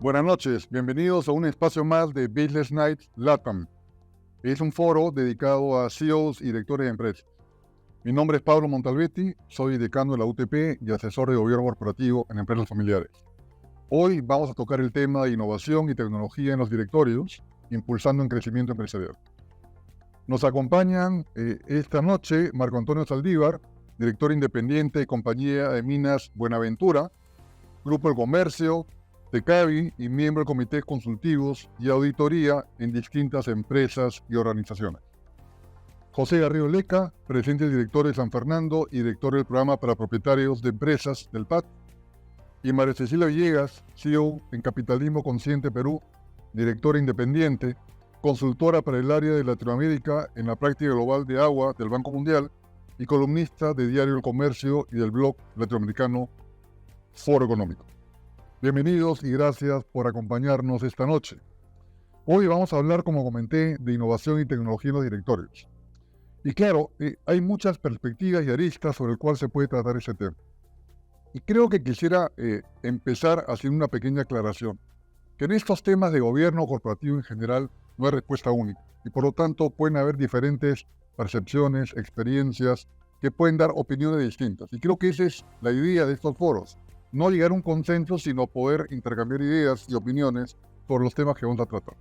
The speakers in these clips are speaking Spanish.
Buenas noches, bienvenidos a un espacio más de Business Night LATAM. Es un foro dedicado a CEOs y directores de empresas. Mi nombre es Pablo Montalbetti, soy decano de la UTP y asesor de gobierno corporativo en empresas familiares. Hoy vamos a tocar el tema de innovación y tecnología en los directorios, impulsando el crecimiento empresarial. Nos acompañan esta noche Marco Antonio Saldívar, director independiente de Compañía de Minas Buenaventura, Grupo del Comercio, TECAVI y miembro de comités consultivos y auditoría en distintas empresas y organizaciones. José Garrido Leca, presidente y director de San Fernando y director del programa para propietarios de empresas del PAT. Y María Cecilia Villegas, CEO en Capitalismo Consciente Perú, directora independiente, consultora para el área de Latinoamérica en la práctica global de agua del Banco Mundial y columnista de Diario El Comercio y del blog latinoamericano Foro Económico. Bienvenidos y gracias por acompañarnos esta noche. Hoy vamos a hablar, como comenté, de innovación y tecnología en los directorios. Y claro, hay muchas perspectivas y aristas sobre el cual se puede tratar ese tema. Y creo que quisiera empezar haciendo una pequeña aclaración, que en estos temas de gobierno corporativo en general no hay respuesta única, y por lo tanto pueden haber diferentes percepciones, experiencias, que pueden dar opiniones distintas. Y creo que esa es la idea de estos foros. No llegar a un consenso, sino poder intercambiar ideas y opiniones sobre los temas que vamos a tratar.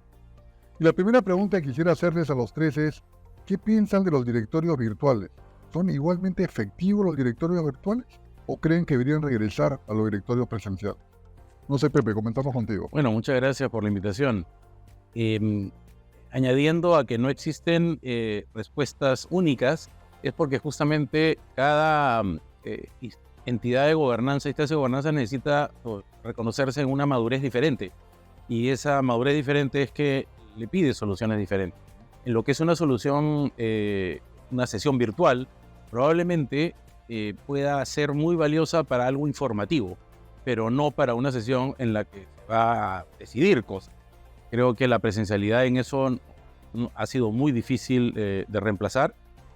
Y la primera pregunta que quisiera hacerles a los tres es, ¿qué piensan de los directorios virtuales? ¿Son igualmente efectivos los directorios virtuales? ¿O creen que deberían regresar a los directorios presenciales? No sé, Pepe, comenzamos contigo. Bueno, muchas gracias por la invitación. Añadiendo a que no existen respuestas únicas, es porque justamente cada entidad de gobernanza, instancia de gobernanza necesita reconocerse en una madurez diferente. Y esa madurez diferente es que le pide soluciones diferentes. En lo que es una solución, una sesión virtual, probablemente pueda ser muy valiosa para algo informativo, pero no para una sesión en la que se va a decidir cosas. Creo que la presencialidad en eso ha sido muy difícil de reemplazar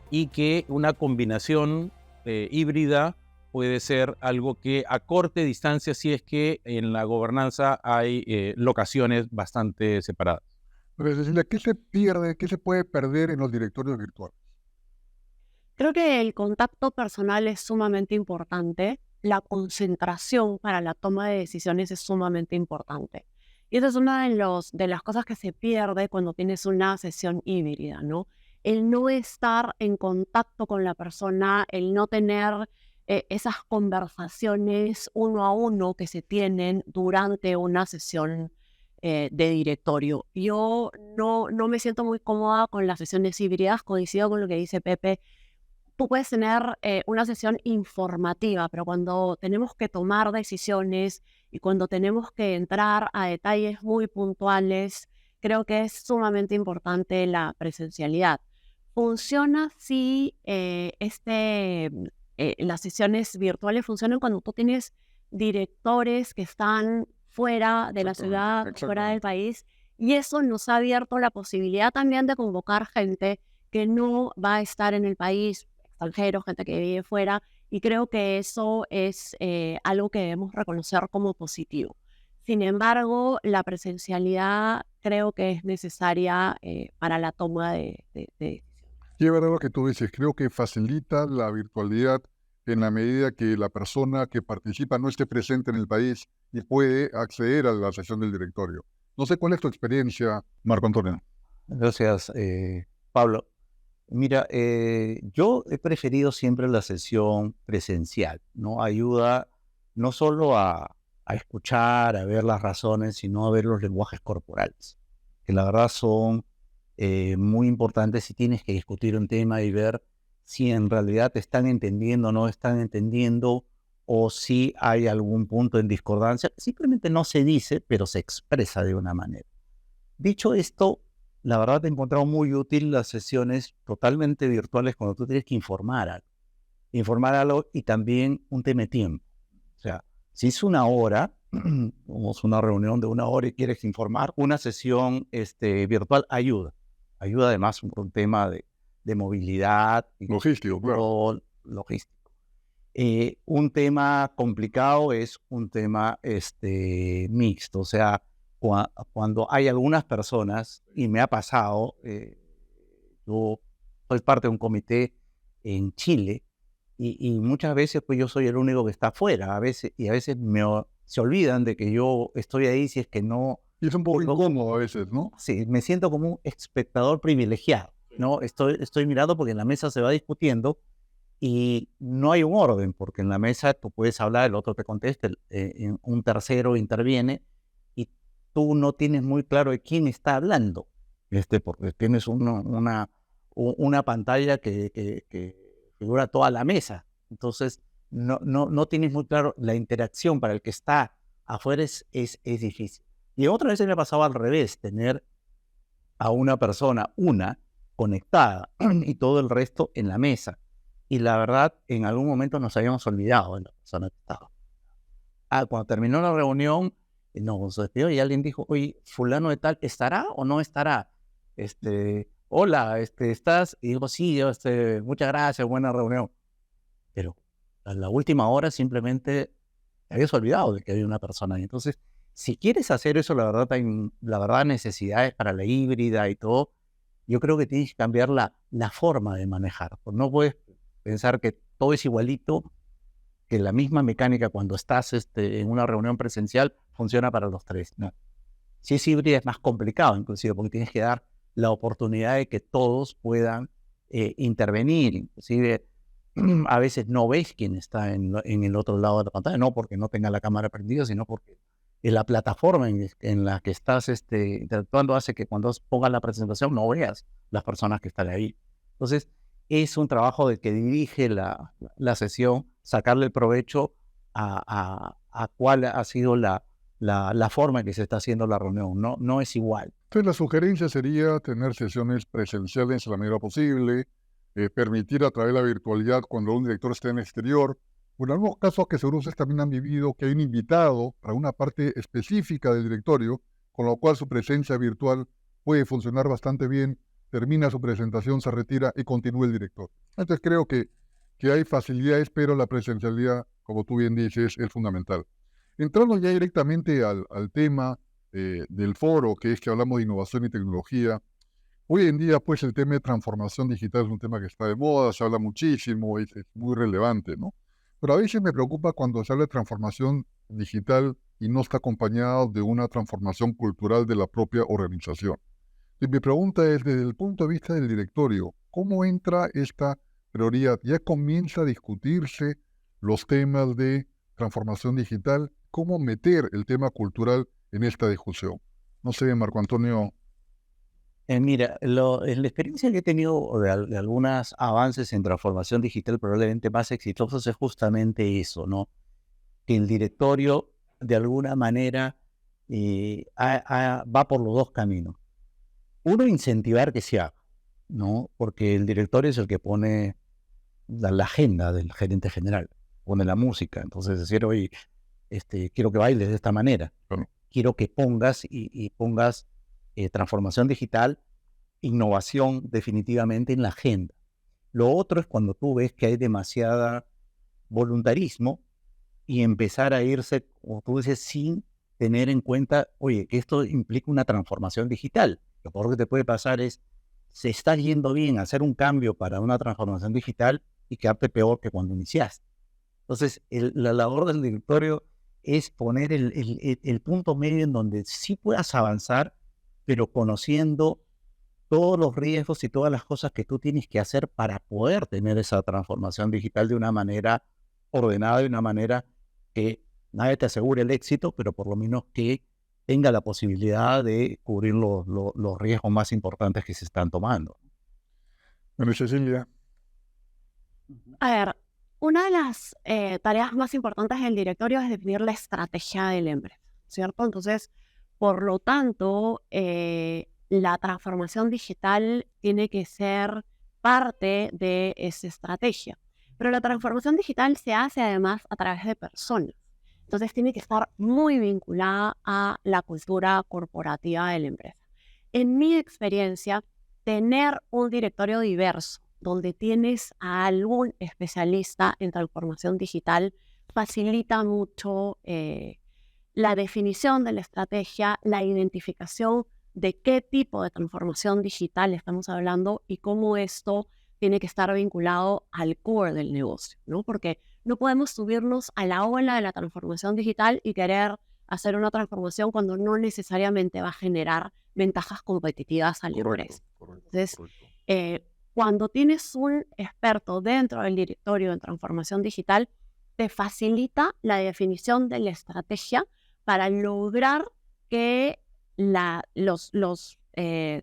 y que una combinación híbrida puede ser algo que acorte distancia si es que en la gobernanza hay locaciones bastante separadas. Pero Cecilia, ¿qué se pierde, qué se puede perder en los directorios virtuales? Creo que el contacto personal es sumamente importante, la concentración para la toma de decisiones es sumamente importante. Y esa es una de las cosas que se pierde cuando tienes una sesión híbrida, ¿no? El no estar en contacto con la persona, el no tener esas conversaciones uno a uno que se tienen durante una sesión de directorio. Yo no me siento muy cómoda con las sesiones híbridas, coincido con lo que dice Pepe. Tú puedes tener una sesión informativa, pero cuando tenemos que tomar decisiones y cuando tenemos que entrar a detalles muy puntuales, creo que es sumamente importante la presencialidad. Funciona si las sesiones virtuales funcionan cuando tú tienes directores que están fuera de la ciudad, fuera del país, y eso nos ha abierto la posibilidad también de convocar gente que no va a estar en el país, extranjeros, gente que vive fuera, y creo que eso es algo que debemos reconocer como positivo. Sin embargo, la presencialidad creo que es necesaria para la toma de decisiones. Sí, es verdad lo que tú dices. Creo que facilita la virtualidad en la medida que la persona que participa no esté presente en el país y puede acceder a la sesión del directorio. No sé cuál es tu experiencia, Marco Antonio. Gracias, Pablo. Mira, yo he preferido siempre la sesión presencial, ¿no? Ayuda no solo a escuchar, a ver las razones, sino a ver los lenguajes corporales, que la verdad son muy importantes si tienes que discutir un tema y ver si en realidad te están entendiendo o no están entendiendo, o si hay algún punto en discordancia. Simplemente no se dice, pero se expresa de una manera. Dicho esto, la verdad he encontrado muy útil las sesiones totalmente virtuales cuando tú tienes que informar algo y también un tema de tiempo. O sea, si es una hora, tenemos una reunión de una hora y quieres informar, una sesión virtual ayuda además por un tema de movilidad. Logístico, claro. Logístico. Un tema complicado es un tema mixto, o sea, cuando hay algunas personas, y me ha pasado, yo soy parte de un comité en Chile, y muchas veces pues yo soy el único que está afuera, a veces se olvidan de que yo estoy ahí si es que no. Y es un poco incómodo a veces, ¿no? Sí, me siento como un espectador privilegiado, ¿no? Estoy mirando porque en la mesa se va discutiendo y no hay un orden, porque en la mesa tú puedes hablar, el otro te contesta, un tercero interviene y tú no tienes muy claro de quién está hablando, porque tienes una pantalla que figura toda la mesa. Entonces, no tienes muy claro la interacción para el que está afuera es difícil. Y otra vez me ha pasado al revés, tener a una persona, conectada y todo el resto en la mesa. Y la verdad, en algún momento nos habíamos olvidado de la persona que estaba. Cuando terminó la reunión, nos despidió y alguien dijo, oye, fulano de tal, ¿estará o no estará? Hola, ¿estás? Y digo, sí, muchas gracias, buena reunión. Pero a la última hora simplemente te habías olvidado de que había una persona ahí. Entonces, si quieres hacer eso, la verdad, hay necesidades para la híbrida y todo. Yo creo que tienes que cambiar la forma de manejar. Pues no puedes pensar que todo es igualito, que la misma mecánica cuando estás en una reunión presencial funciona para los tres. No. Si es híbrida es más complicado, inclusive, porque tienes que dar la oportunidad de que todos puedan intervenir. Inclusive, a veces no ves quién está en el otro lado de la pantalla, no porque no tenga la cámara prendida, sino porque la plataforma en la que estás interactuando hace que cuando pongas la presentación no veas las personas que están ahí. Entonces, es un trabajo de que dirige la sesión, sacarle el provecho a cuál ha sido la forma en que se está haciendo la reunión. No es igual. Entonces, la sugerencia sería tener sesiones presenciales en la medida posible, permitir a través de la virtualidad cuando un director esté en el exterior. En algunos casos que seguro ustedes también han vivido que hay un invitado para una parte específica del directorio, con lo cual su presencia virtual puede funcionar bastante bien, termina su presentación, se retira y continúa el director. Entonces creo que hay facilidades, pero la presencialidad, como tú bien dices, es fundamental. Entrando ya directamente al tema del foro, que es que hablamos de innovación y tecnología, hoy en día pues el tema de transformación digital es un tema que está de moda, se habla muchísimo, es muy relevante, ¿no? Pero a veces me preocupa cuando se habla de transformación digital y no está acompañado de una transformación cultural de la propia organización. Y mi pregunta es, desde el punto de vista del directorio, ¿cómo entra esta prioridad? ¿Ya comienza a discutirse los temas de transformación digital? ¿Cómo meter el tema cultural en esta discusión? No sé, Marco Antonio. Mira, en la experiencia que he tenido de algunos avances en transformación digital probablemente más exitosos es justamente eso, ¿no? Que el directorio de alguna manera va por los dos caminos. Uno, incentivar que se haga, ¿no? Porque el directorio es el que pone la agenda del gerente general, pone la música. Entonces decir, oye, quiero que bailes de esta manera. Claro. Quiero que pongas y pongas transformación digital, innovación definitivamente en la agenda. Lo otro es cuando tú ves que hay demasiada voluntarismo y empezar a irse, como tú dices, sin tener en cuenta, oye, que esto implica una transformación digital. Lo peor que te puede pasar es, se está yendo bien hacer un cambio para una transformación digital y quedarte peor que cuando iniciaste. Entonces, la labor del directorio es poner el punto medio en donde sí puedas avanzar, pero conociendo todos los riesgos y todas las cosas que tú tienes que hacer para poder tener esa transformación digital de una manera ordenada, de una manera que nadie te asegure el éxito, pero por lo menos que tenga la posibilidad de cubrir los riesgos más importantes que se están tomando. Bueno, Cecilia. A ver, una de las tareas más importantes del directorio es definir la estrategia de la empresa, ¿cierto? Entonces, por lo tanto, la transformación digital tiene que ser parte de esa estrategia. Pero la transformación digital se hace además a través de personas. Entonces tiene que estar muy vinculada a la cultura corporativa de la empresa. En mi experiencia, tener un directorio diverso, donde tienes a algún especialista en transformación digital, facilita mucho la definición de la estrategia, la identificación de qué tipo de transformación digital estamos hablando y cómo esto tiene que estar vinculado al core del negocio, ¿no? Porque no podemos subirnos a la ola de la transformación digital y querer hacer una transformación cuando no necesariamente va a generar ventajas competitivas a la empresa. Entonces, cuando tienes un experto dentro del directorio en transformación digital, te facilita la definición de la estrategia para lograr que los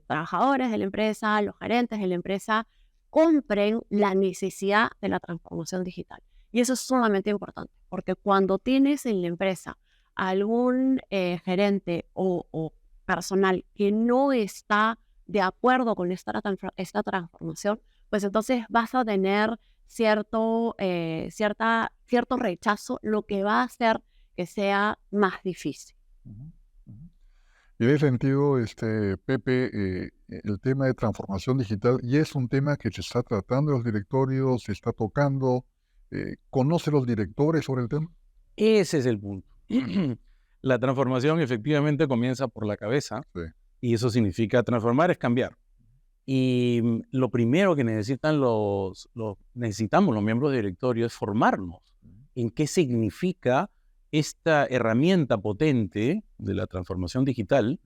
trabajadores de la empresa, los gerentes de la empresa, compren la necesidad de la transformación digital. Y eso es sumamente importante, porque cuando tienes en la empresa algún gerente o personal que no está de acuerdo con esta transformación, pues entonces vas a tener cierto rechazo, lo que va a hacer que sea más difícil. Y en ese sentido, Pepe, el tema de transformación digital, y es un tema que se está tratando en los directorios, se está tocando, ¿conoce los directores sobre el tema? Ese es el punto. La transformación efectivamente comienza por la cabeza, Sí. y eso significa transformar es cambiar. Y lo primero que necesitamos los miembros de directorio es formarnos en qué significa esta herramienta potente de la transformación digital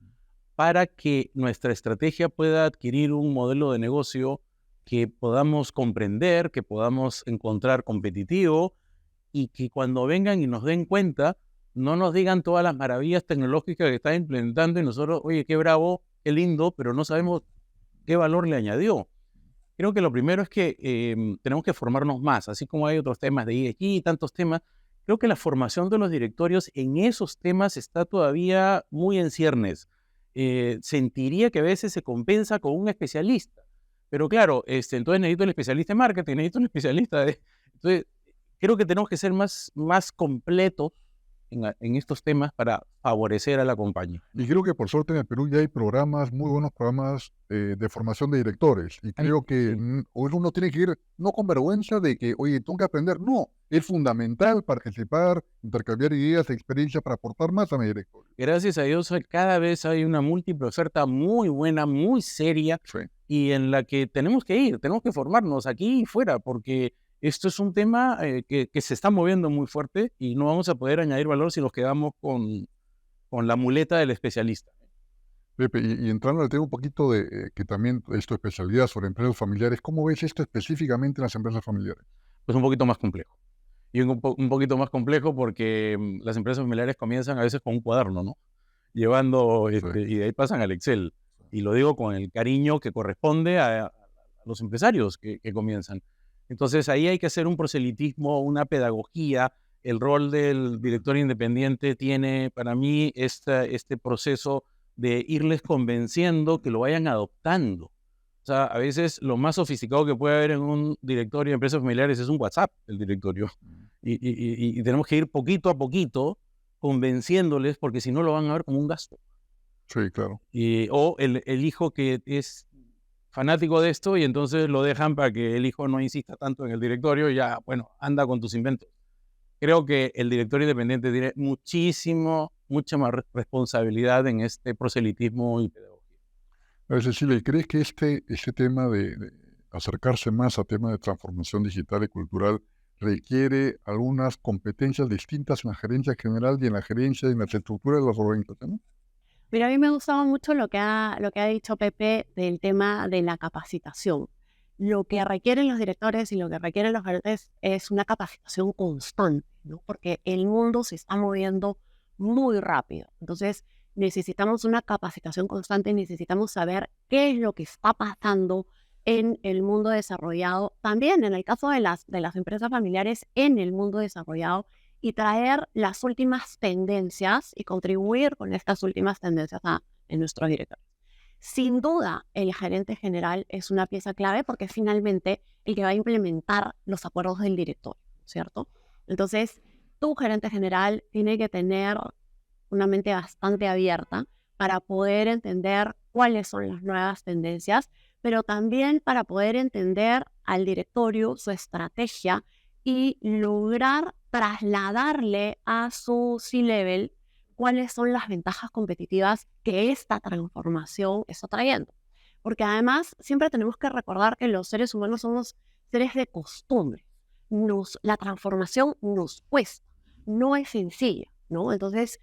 para que nuestra estrategia pueda adquirir un modelo de negocio que podamos comprender, que podamos encontrar competitivo y que cuando vengan y nos den cuenta, no nos digan todas las maravillas tecnológicas que están implementando y nosotros, oye, qué bravo, qué lindo, pero no sabemos qué valor le añadió. Creo que lo primero es que tenemos que formarnos más, así como hay otros temas de ESG y tantos temas. Creo que la formación de los directorios en esos temas está todavía muy en ciernes. Sentiría que a veces se compensa con un especialista, pero claro, entonces necesito el especialista en marketing, necesito un especialista de... Entonces, creo que tenemos que ser más completos en estos temas para favorecer a la compañía. Y creo que por suerte en el Perú ya hay programas, muy buenos programas de formación de directores. Y creo que uno tiene que ir no con vergüenza de que, oye, tengo que aprender. No, es fundamental participar, intercambiar ideas, experiencia para aportar más a mi directorio. Gracias a Dios, cada vez hay una múltiple oferta muy buena, muy seria, Sí. y en la que tenemos que ir, tenemos que formarnos aquí y fuera, porque esto es un tema que se está moviendo muy fuerte y no vamos a poder añadir valor si nos quedamos con la muleta del especialista. Pepe, y entrando al tema un poquito de que también es tu especialidad sobre empresas familiares, ¿cómo ves esto específicamente en las empresas familiares? Pues un poquito más complejo. Y un poquito más complejo porque las empresas familiares comienzan a veces con un cuaderno, ¿no? Llevando, Sí. y de ahí pasan al Excel. Y lo digo con el cariño que corresponde a los empresarios que comienzan. Entonces ahí hay que hacer un proselitismo, una pedagogía. El rol del director independiente tiene para mí este proceso de irles convenciendo que lo vayan adoptando. O sea, a veces lo más sofisticado que puede haber en un directorio de empresas familiares es un WhatsApp del directorio. Y tenemos que ir poquito a poquito convenciéndoles, porque si no lo van a ver como un gasto. Sí, claro. O el hijo que es fanático de esto y entonces lo dejan para que el hijo no insista tanto en el directorio y ya, bueno, anda con tus inventos. Creo que el directorio independiente tiene mucha más responsabilidad en este proselitismo y pedagogía. A ver, Cecilia, ¿crees que este tema de acercarse más a temas de transformación digital y cultural requiere algunas competencias distintas en la gerencia general y en la gerencia y en las estructuras de las organizaciones? Mira, a mí me gustaba mucho lo que ha dicho Pepe del tema de la capacitación. Lo que requieren los directores y lo que requieren los gerentes es una capacitación constante, ¿no? Porque el mundo se está moviendo muy rápido. Entonces, necesitamos una capacitación constante y necesitamos saber qué es lo que está pasando en el mundo desarrollado, también en el caso de las empresas familiares en el mundo desarrollado, y traer las últimas tendencias y contribuir con estas últimas tendencias en nuestro directorio. Sin duda, el gerente general es una pieza clave porque es finalmente el que va a implementar los acuerdos del directorio, ¿cierto? Entonces, tu gerente general tiene que tener una mente bastante abierta para poder entender cuáles son las nuevas tendencias, pero también para poder entender al directorio, su estrategia y lograr trasladarle a su C-level cuáles son las ventajas competitivas que esta transformación está trayendo. Porque además siempre tenemos que recordar que los seres humanos somos seres de costumbre. La transformación nos cuesta, no es sencilla, ¿no? Entonces,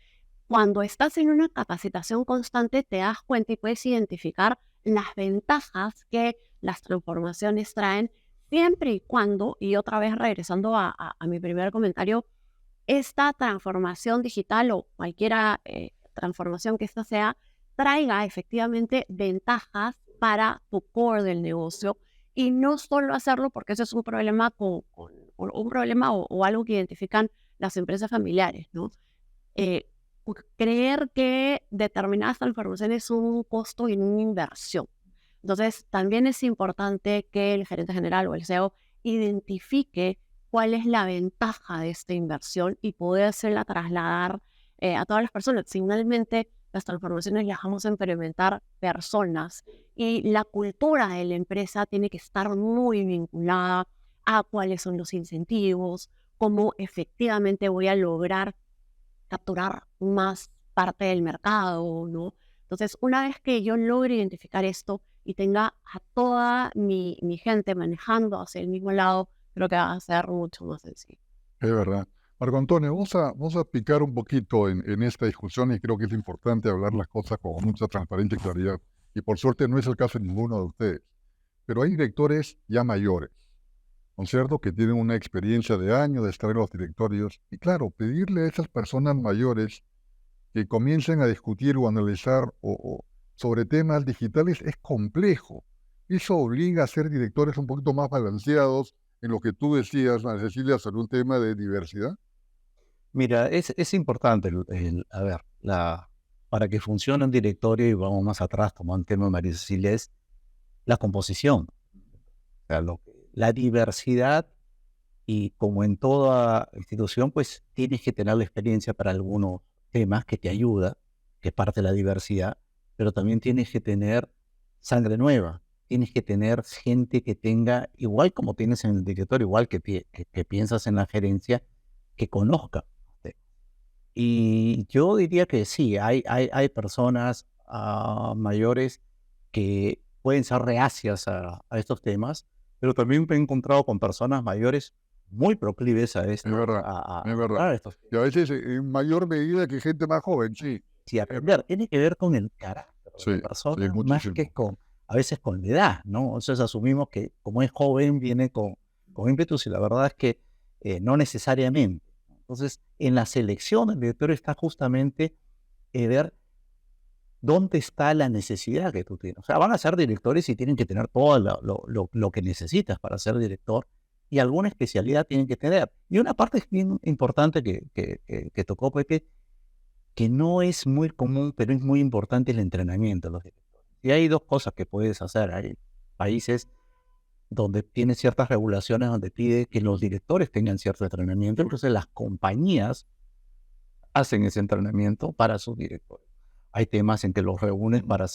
cuando estás en una capacitación constante, te das cuenta y puedes identificar las ventajas que las transformaciones traen, siempre y cuando, y otra vez regresando a mi primer comentario, esta transformación digital o cualquier transformación que esta sea, traiga efectivamente ventajas para tu core del negocio y no solo hacerlo porque eso es un problema, un problema o algo que identifican las empresas familiares, ¿no? Eh, Creer que determinadas transformaciones son un costo y una inversión. Entonces, también es importante que el gerente general o el CEO identifique cuál es la ventaja de esta inversión y podérsela trasladar a todas las personas. Finalmente, las transformaciones las vamos a implementar personas y la cultura de la empresa tiene que estar muy vinculada a cuáles son los incentivos, cómo efectivamente voy a lograr capturar más parte del mercado, ¿no? Entonces, una vez que yo logre identificar esto y tenga a toda mi gente manejando hacia el mismo lado, creo que va a ser mucho más sencillo. Es verdad. Marco Antonio, vamos a picar un poquito en esta discusión y creo que es importante hablar las cosas con mucha transparencia y claridad. Y por suerte no es el caso de ninguno de ustedes. Pero hay directores ya mayores, ¿no es cierto?, que tienen una experiencia de años de estar en los directorios. Y claro, pedirle a esas personas mayores que comiencen a discutir o analizar sobre temas digitales es complejo. Eso obliga a ser directores un poquito más balanceados en lo que tú decías, Ana Cecilia, sobre un tema de diversidad. Mira, es importante, a ver, para que funcione un directorio, y vamos más atrás, como en tema de María Cecilia, es la composición. O sea, la diversidad, y como en toda institución, pues tienes que tener la experiencia para algunos temas que te ayuda, que es parte de la diversidad, pero también tienes que tener sangre nueva, tienes que tener gente que tenga, igual como tienes en el directorio, igual que piensas en la gerencia, que conozca. Y yo diría que sí, hay personas mayores que pueden ser reacias a estos temas, pero también me he encontrado con personas mayores muy proclives a esto. Es verdad, es verdad. A estos Y a veces en mayor medida que gente más joven, sí. sí, aprender. Tiene que ver con el carácter de Sí, la sí, persona, más muchísimo. que a veces con la edad, ¿no? Entonces asumimos que como es joven viene con ímpetus, y la verdad es que no necesariamente. Entonces, en la selección del directorio está justamente ver dónde está la necesidad que tú tienes. O sea, van a ser directores y tienen que tener todo lo que necesitas para ser director, y alguna especialidad tienen que tener. Y una parte bien importante que tocó Pepe, que no es muy común, pero es muy importante, el entrenamiento de los directores. Y hay dos cosas que puedes hacer. Hay países donde tiene ciertas regulaciones donde pide que los directores tengan cierto entrenamiento, entonces las compañías hacen ese entrenamiento para sus directores. Hay temas en que los reúnen para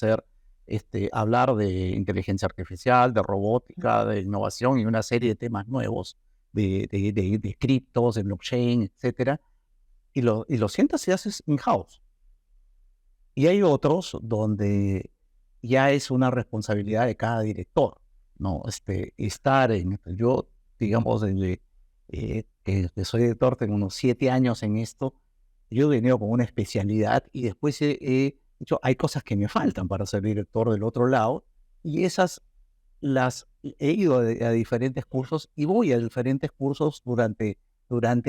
hablar de inteligencia artificial, de robótica, de innovación y una serie de temas nuevos, de criptos, de blockchain, etcétera, y lo sientas y haces in-house. Y hay otros donde ya es una responsabilidad de cada director, ¿no? Yo, digamos, desde que soy director, tengo unos 7 años en esto. Yo he venido con una especialidad y después hay cosas que me faltan para ser director del otro lado, y esas las he ido a diferentes cursos, y voy a diferentes cursos durante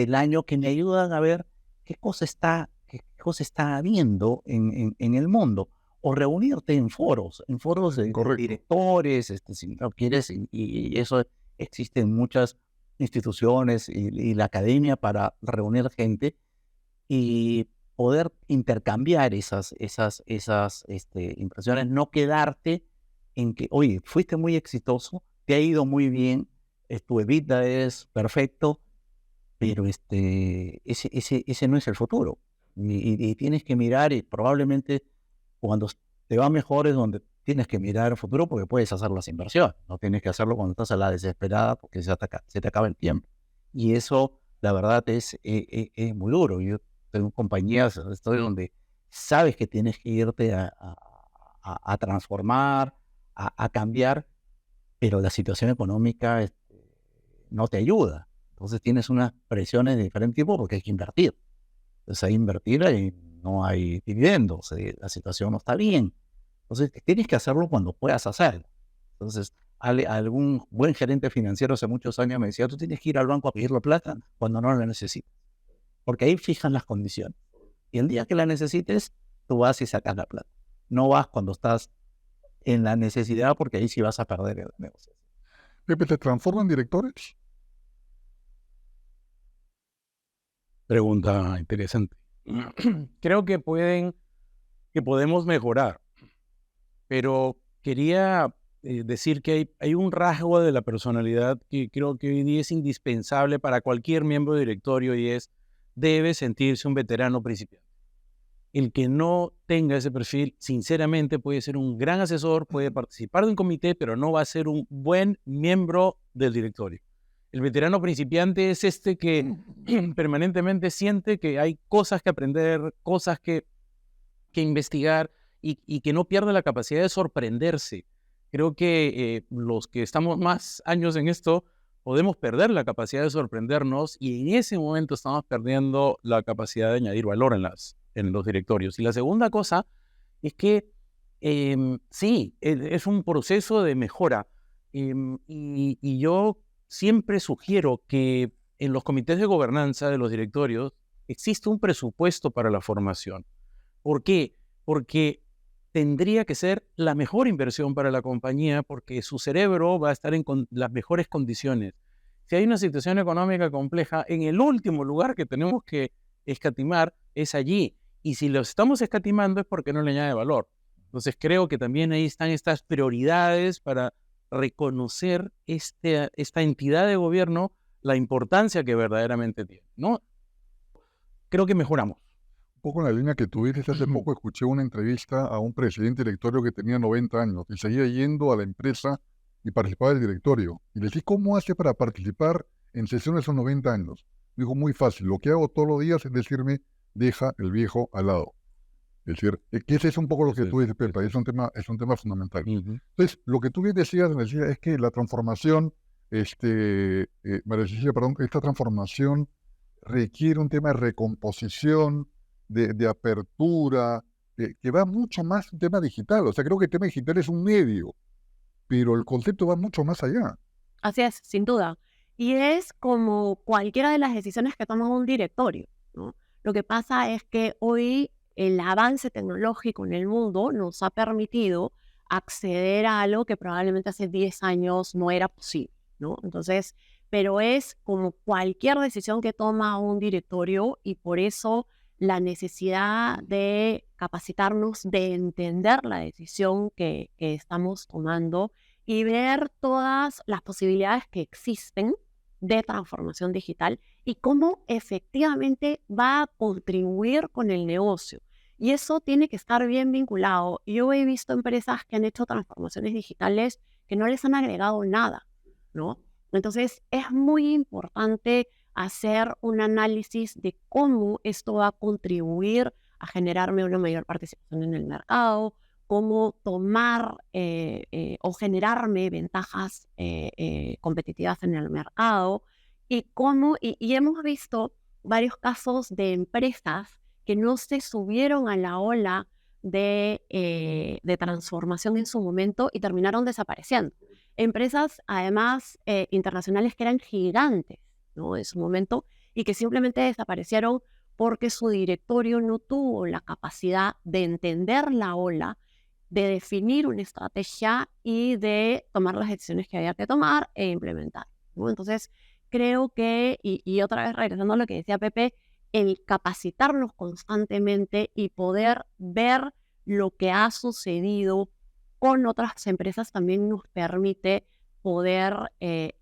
el año, que me ayudan a ver qué cosa está habiendo en el mundo, o reunirte en foros de Correcto. directores, si no quieres, y eso existe en muchas instituciones y la academia, para reunir gente y poder intercambiar esas impresiones, no quedarte en que, oye, fuiste muy exitoso, te ha ido muy bien, tu EBITDA es perfecto, pero ese no es el futuro. Y tienes que mirar, y probablemente cuando te va mejor es donde tienes que mirar el futuro, porque puedes hacer las inversiones. No tienes que hacerlo cuando estás a la desesperada, porque se te acaba el tiempo. Y eso, la verdad, es muy duro. Yo tengo compañías, estoy donde sabes que tienes que irte a transformar, a cambiar, pero la situación económica no te ayuda. Entonces tienes unas presiones de diferente tipo porque hay que invertir. Entonces hay que invertir y no hay dividendos, la situación no está bien. Entonces tienes que hacerlo cuando puedas hacerlo. Entonces algún buen gerente financiero hace muchos años me decía, tú tienes que ir al banco a pedir la plata cuando no la necesitas, porque ahí fijan las condiciones. Y el día que la necesites, tú vas y sacas la plata. No vas cuando estás en la necesidad, porque ahí sí vas a perder el negocio. Pepe, ¿te transforman directores? Pregunta interesante. Creo que podemos mejorar, pero quería decir que hay un rasgo de la personalidad que creo que hoy día es indispensable para cualquier miembro de directorio y debe sentirse un veterano principiante. El que no tenga ese perfil, sinceramente, puede ser un gran asesor, puede participar de un comité, pero no va a ser un buen miembro del directorio. El veterano principiante es este que permanentemente siente que hay cosas que aprender, cosas que investigar y que no pierde la capacidad de sorprenderse. Creo que los que estamos más años en esto podemos perder la capacidad de sorprendernos y en ese momento estamos perdiendo la capacidad de añadir valor en los directorios. Y la segunda cosa es que sí, es un proceso de mejora y yo siempre sugiero que en los comités de gobernanza de los directorios existe un presupuesto para la formación. ¿Por qué? Porque tendría que ser la mejor inversión para la compañía porque su cerebro va a estar en las mejores condiciones. Si hay una situación económica compleja, en el último lugar que tenemos que escatimar es allí. Y si lo estamos escatimando es porque no le añade valor. Entonces creo que también ahí están estas prioridades para reconocer esta entidad de gobierno, la importancia que verdaderamente tiene, ¿no? Creo que mejoramos. Un poco en la línea que tú dices, hace poco escuché una entrevista a un presidente directorio que tenía 90 años y seguía yendo a la empresa y participaba del directorio. Y le dije, ¿cómo hace para participar en sesiones a los 90 años? Dijo, muy fácil, lo que hago todos los días es decirme, deja el viejo al lado. Es decir, que ese es un poco lo que tú dices, Pepa, es un tema fundamental. Entonces, lo que tú bien decías es que la transformación, María Cecilia, perdón, esta transformación requiere un tema de recomposición, de apertura, que va mucho más un tema digital. O sea, creo que el tema digital es un medio, pero el concepto va mucho más allá. Así es, sin duda. Y es como cualquiera de las decisiones que toma un directorio, ¿no? Lo que pasa es que hoy el avance tecnológico en el mundo nos ha permitido acceder a algo que probablemente hace 10 años no era posible, ¿no? Entonces, pero es como cualquier decisión que toma un directorio y por eso la necesidad de capacitarnos, de entender la decisión que estamos tomando y ver todas las posibilidades que existen de transformación digital y cómo efectivamente va a contribuir con el negocio. Y eso tiene que estar bien vinculado. Yo he visto empresas que han hecho transformaciones digitales que no les han agregado nada, ¿no? Entonces, es muy importante hacer un análisis de cómo esto va a contribuir a generarme una mayor participación en el mercado, cómo tomar o generarme ventajas competitivas en el mercado y hemos visto varios casos de empresas que no se subieron a la ola de transformación en su momento y terminaron desapareciendo. Empresas, además, internacionales que eran gigantes, ¿no? En su momento y que simplemente desaparecieron porque su directorio no tuvo la capacidad de entender la ola, de definir una estrategia y de tomar las decisiones que había que tomar e implementar, ¿no? Entonces, creo que, y otra vez regresando a lo que decía Pepe, el capacitarnos constantemente y poder ver lo que ha sucedido con otras empresas también nos permite poder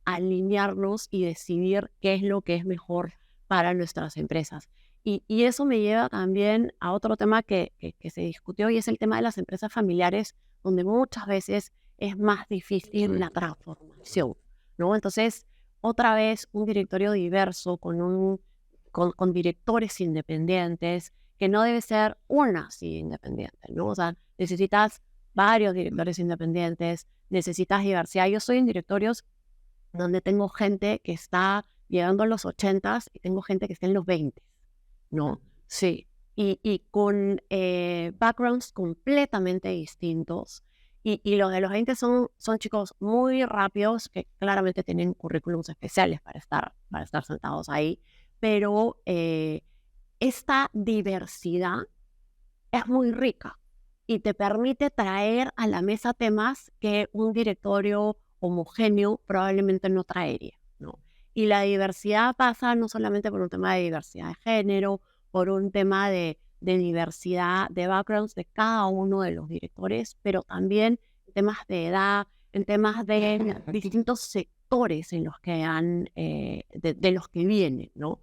alinearnos y decidir qué es lo que es mejor para nuestras empresas. Y eso me lleva también a otro tema que se discutió y es el tema de las empresas familiares, donde muchas veces es más difícil la transformación, ¿no? Entonces, otra vez un directorio diverso con con directores independientes, que no debe ser una así independiente, ¿no? O sea, necesitas varios directores independientes, necesitas diversidad. Yo estoy en directorios donde tengo gente que está llegando a los 80s y tengo gente que está en los 20, ¿no? Sí. Y con backgrounds completamente distintos. Y los de los 20 son chicos muy rápidos que claramente tienen currículums especiales para estar sentados ahí. Pero esta diversidad es muy rica y te permite traer a la mesa temas que un directorio homogéneo probablemente no traería, ¿no? Y la diversidad pasa no solamente por un tema de diversidad de género, por un tema de diversidad de backgrounds de cada uno de los directores, pero también en temas de edad, en temas de distintos sectores en los que de los que vienen, ¿no?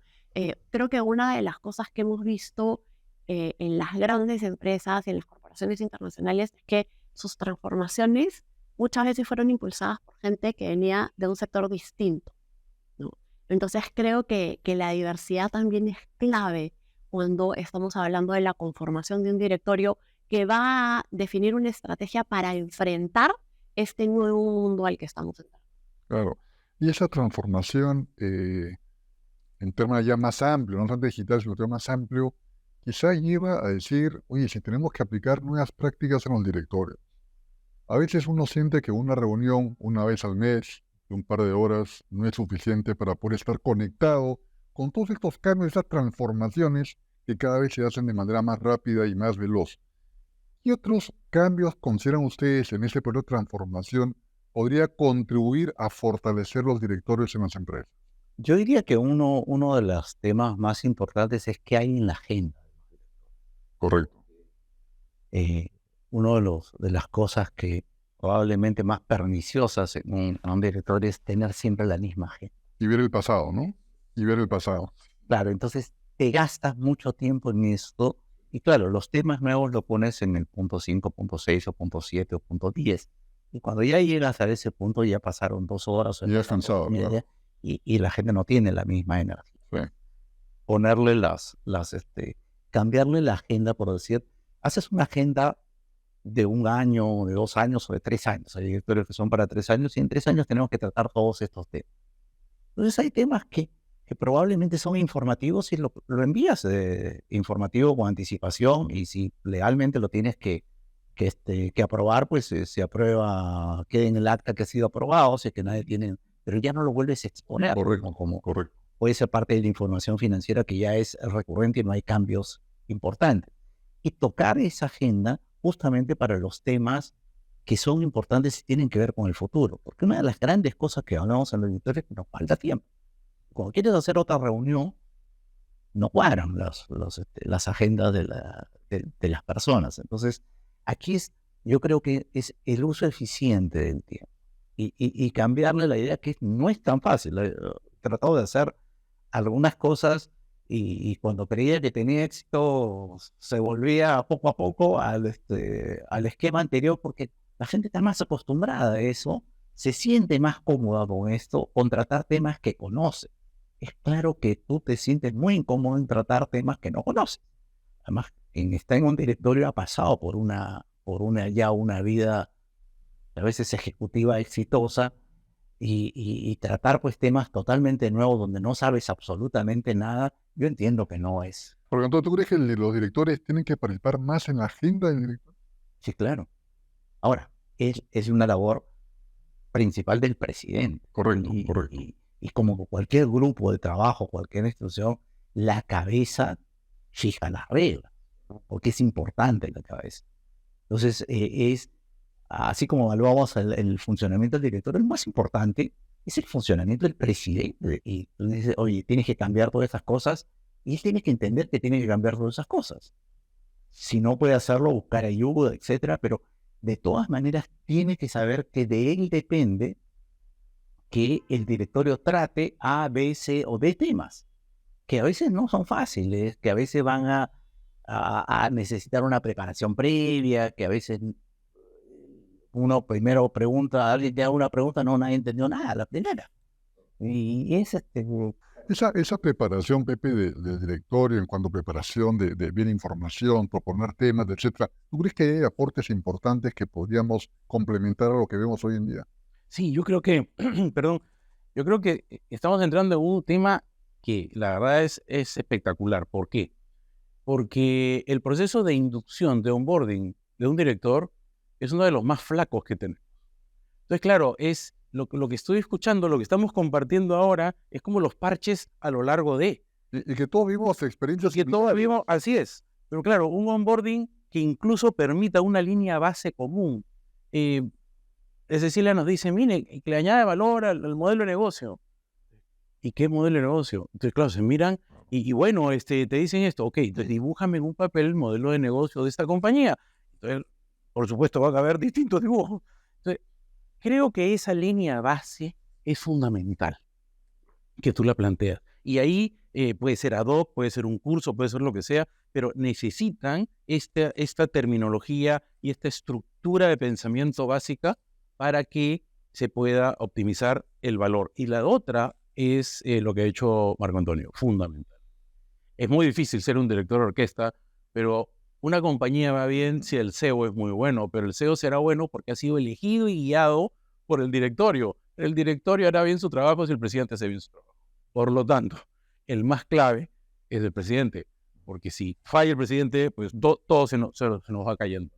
Creo que una de las cosas que hemos visto en las grandes empresas y en las corporaciones internacionales es que sus transformaciones muchas veces fueron impulsadas por gente que venía de un sector distinto, ¿no? Entonces creo que la diversidad también es clave cuando estamos hablando de la conformación de un directorio que va a definir una estrategia para enfrentar este nuevo mundo al que estamos entrando. Claro. Y esa transformación, en temas ya más amplios, no tanto digital, sino tema más amplio, quizá lleva a decir, oye, si tenemos que aplicar nuevas prácticas en los directorios. A veces uno siente que una reunión una vez al mes, de un par de horas, no es suficiente para poder estar conectado con todos estos cambios, estas transformaciones que cada vez se hacen de manera más rápida y más veloz. ¿Qué otros cambios consideran ustedes en ese periodo de transformación podría contribuir a fortalecer los directorios en las empresas? Yo diría que uno de los temas más importantes es qué hay en la agenda. Correcto. Uno de las cosas que probablemente más perniciosas en un directorio es tener siempre la misma agenda. Y ver el pasado, ¿no? Y ver el pasado. Claro, entonces te gastas mucho tiempo en esto y claro, los temas nuevos lo pones en el punto 5, punto 6 o punto 7 o punto 10. Y cuando ya llegas a ese punto ya pasaron 2 horas o Ya es cansado, media, claro. y la gente no tiene la misma energía. Sí. Ponerle cambiarle la agenda, por decir, haces una agenda de 1 año, de 2 años o de 3 años. Hay directorios que son para 3 años y en 3 años tenemos que tratar todos estos temas. Entonces hay temas que probablemente son informativos y lo envías informativo con anticipación y si legalmente lo tienes que aprobar, pues se aprueba, queda en el acta que ha sido aprobado, si es que nadie tiene, pero ya no lo vuelves a exponer. Correcto, Como correcto. puede ser parte de la información financiera que ya es recurrente y no hay cambios importantes. Y tocar esa agenda justamente para los temas que son importantes y tienen que ver con el futuro. Porque una de las grandes cosas que hablamos en los directorios es que nos falta tiempo. Cuando quieres hacer otra reunión, no cuadran las agendas de las personas. Entonces, aquí yo creo que es el uso eficiente del tiempo. Y cambiarle la idea que no es tan fácil. He tratado de hacer algunas cosas y cuando creía que tenía éxito se volvía poco a poco al esquema anterior porque la gente está más acostumbrada a eso, se siente más cómoda con esto, con tratar temas que conoce. Es claro que tú te sientes muy incómodo en tratar temas que no conoces. Además, quien está en un directorio ha pasado por una vida a veces ejecutiva exitosa y tratar pues temas totalmente nuevos donde no sabes absolutamente nada, yo entiendo que no es. Porque entonces, ¿tú crees que los directores tienen que participar más en la agenda del director? Sí, claro. Ahora, es una labor principal del presidente. Correcto, correcto. Y como cualquier grupo de trabajo, cualquier institución, la cabeza fija las reglas, ¿no? Porque es importante la cabeza. Entonces, así como evaluamos el funcionamiento del director, el más importante es el funcionamiento del presidente. Y tú dices, oye, tienes que cambiar todas esas cosas, y él tiene que entender que tiene que cambiar todas esas cosas. Si no puede hacerlo, buscar ayuda, etcétera, pero de todas maneras tiene que saber que de él depende que el directorio trate A, B, C o D temas, que a veces no son fáciles, que a veces van a necesitar una preparación previa, que a veces uno primero pregunta, alguien te haga una pregunta, no, nadie entendió nada la primera. Y es Esa preparación, Pepe, de directorio en cuanto a preparación de bien información, proponer temas, etcétera, ¿tú crees que hay aportes importantes que podríamos complementar a lo que vemos hoy en día? Sí, yo creo que, perdón, yo creo que estamos entrando en un tema que la verdad es espectacular. ¿Por qué? Porque el proceso de inducción, de onboarding de un director es uno de los más flacos que tenemos. Entonces, claro, es lo que estoy escuchando, lo que estamos compartiendo ahora, es como los parches a lo largo de. Y que todos vimos experiencias Que todos similares. vimos, así es. Pero claro, un onboarding que incluso permita una línea base común. Cecilia nos dice, mire, que le añade valor al modelo de negocio. ¿Y qué modelo de negocio? Entonces, claro, se miran y bueno, te dicen esto, ok, entonces dibújame en un papel el modelo de negocio de esta compañía. Entonces, por supuesto, van a haber distintos dibujos. Entonces, creo que esa línea base es fundamental que tú la planteas. Y ahí puede ser ad hoc, puede ser un curso, puede ser lo que sea, pero necesitan esta terminología y esta estructura de pensamiento básica para que se pueda optimizar el valor. Y la otra es lo que ha hecho Marco Antonio, fundamental. Es muy difícil ser un director de orquesta, pero una compañía va bien si el CEO es muy bueno, pero el CEO será bueno porque ha sido elegido y guiado por el directorio. El directorio hará bien su trabajo si el presidente hace bien su trabajo. Por lo tanto, el más clave es el presidente, porque si falla el presidente, pues todo se nos va cayendo.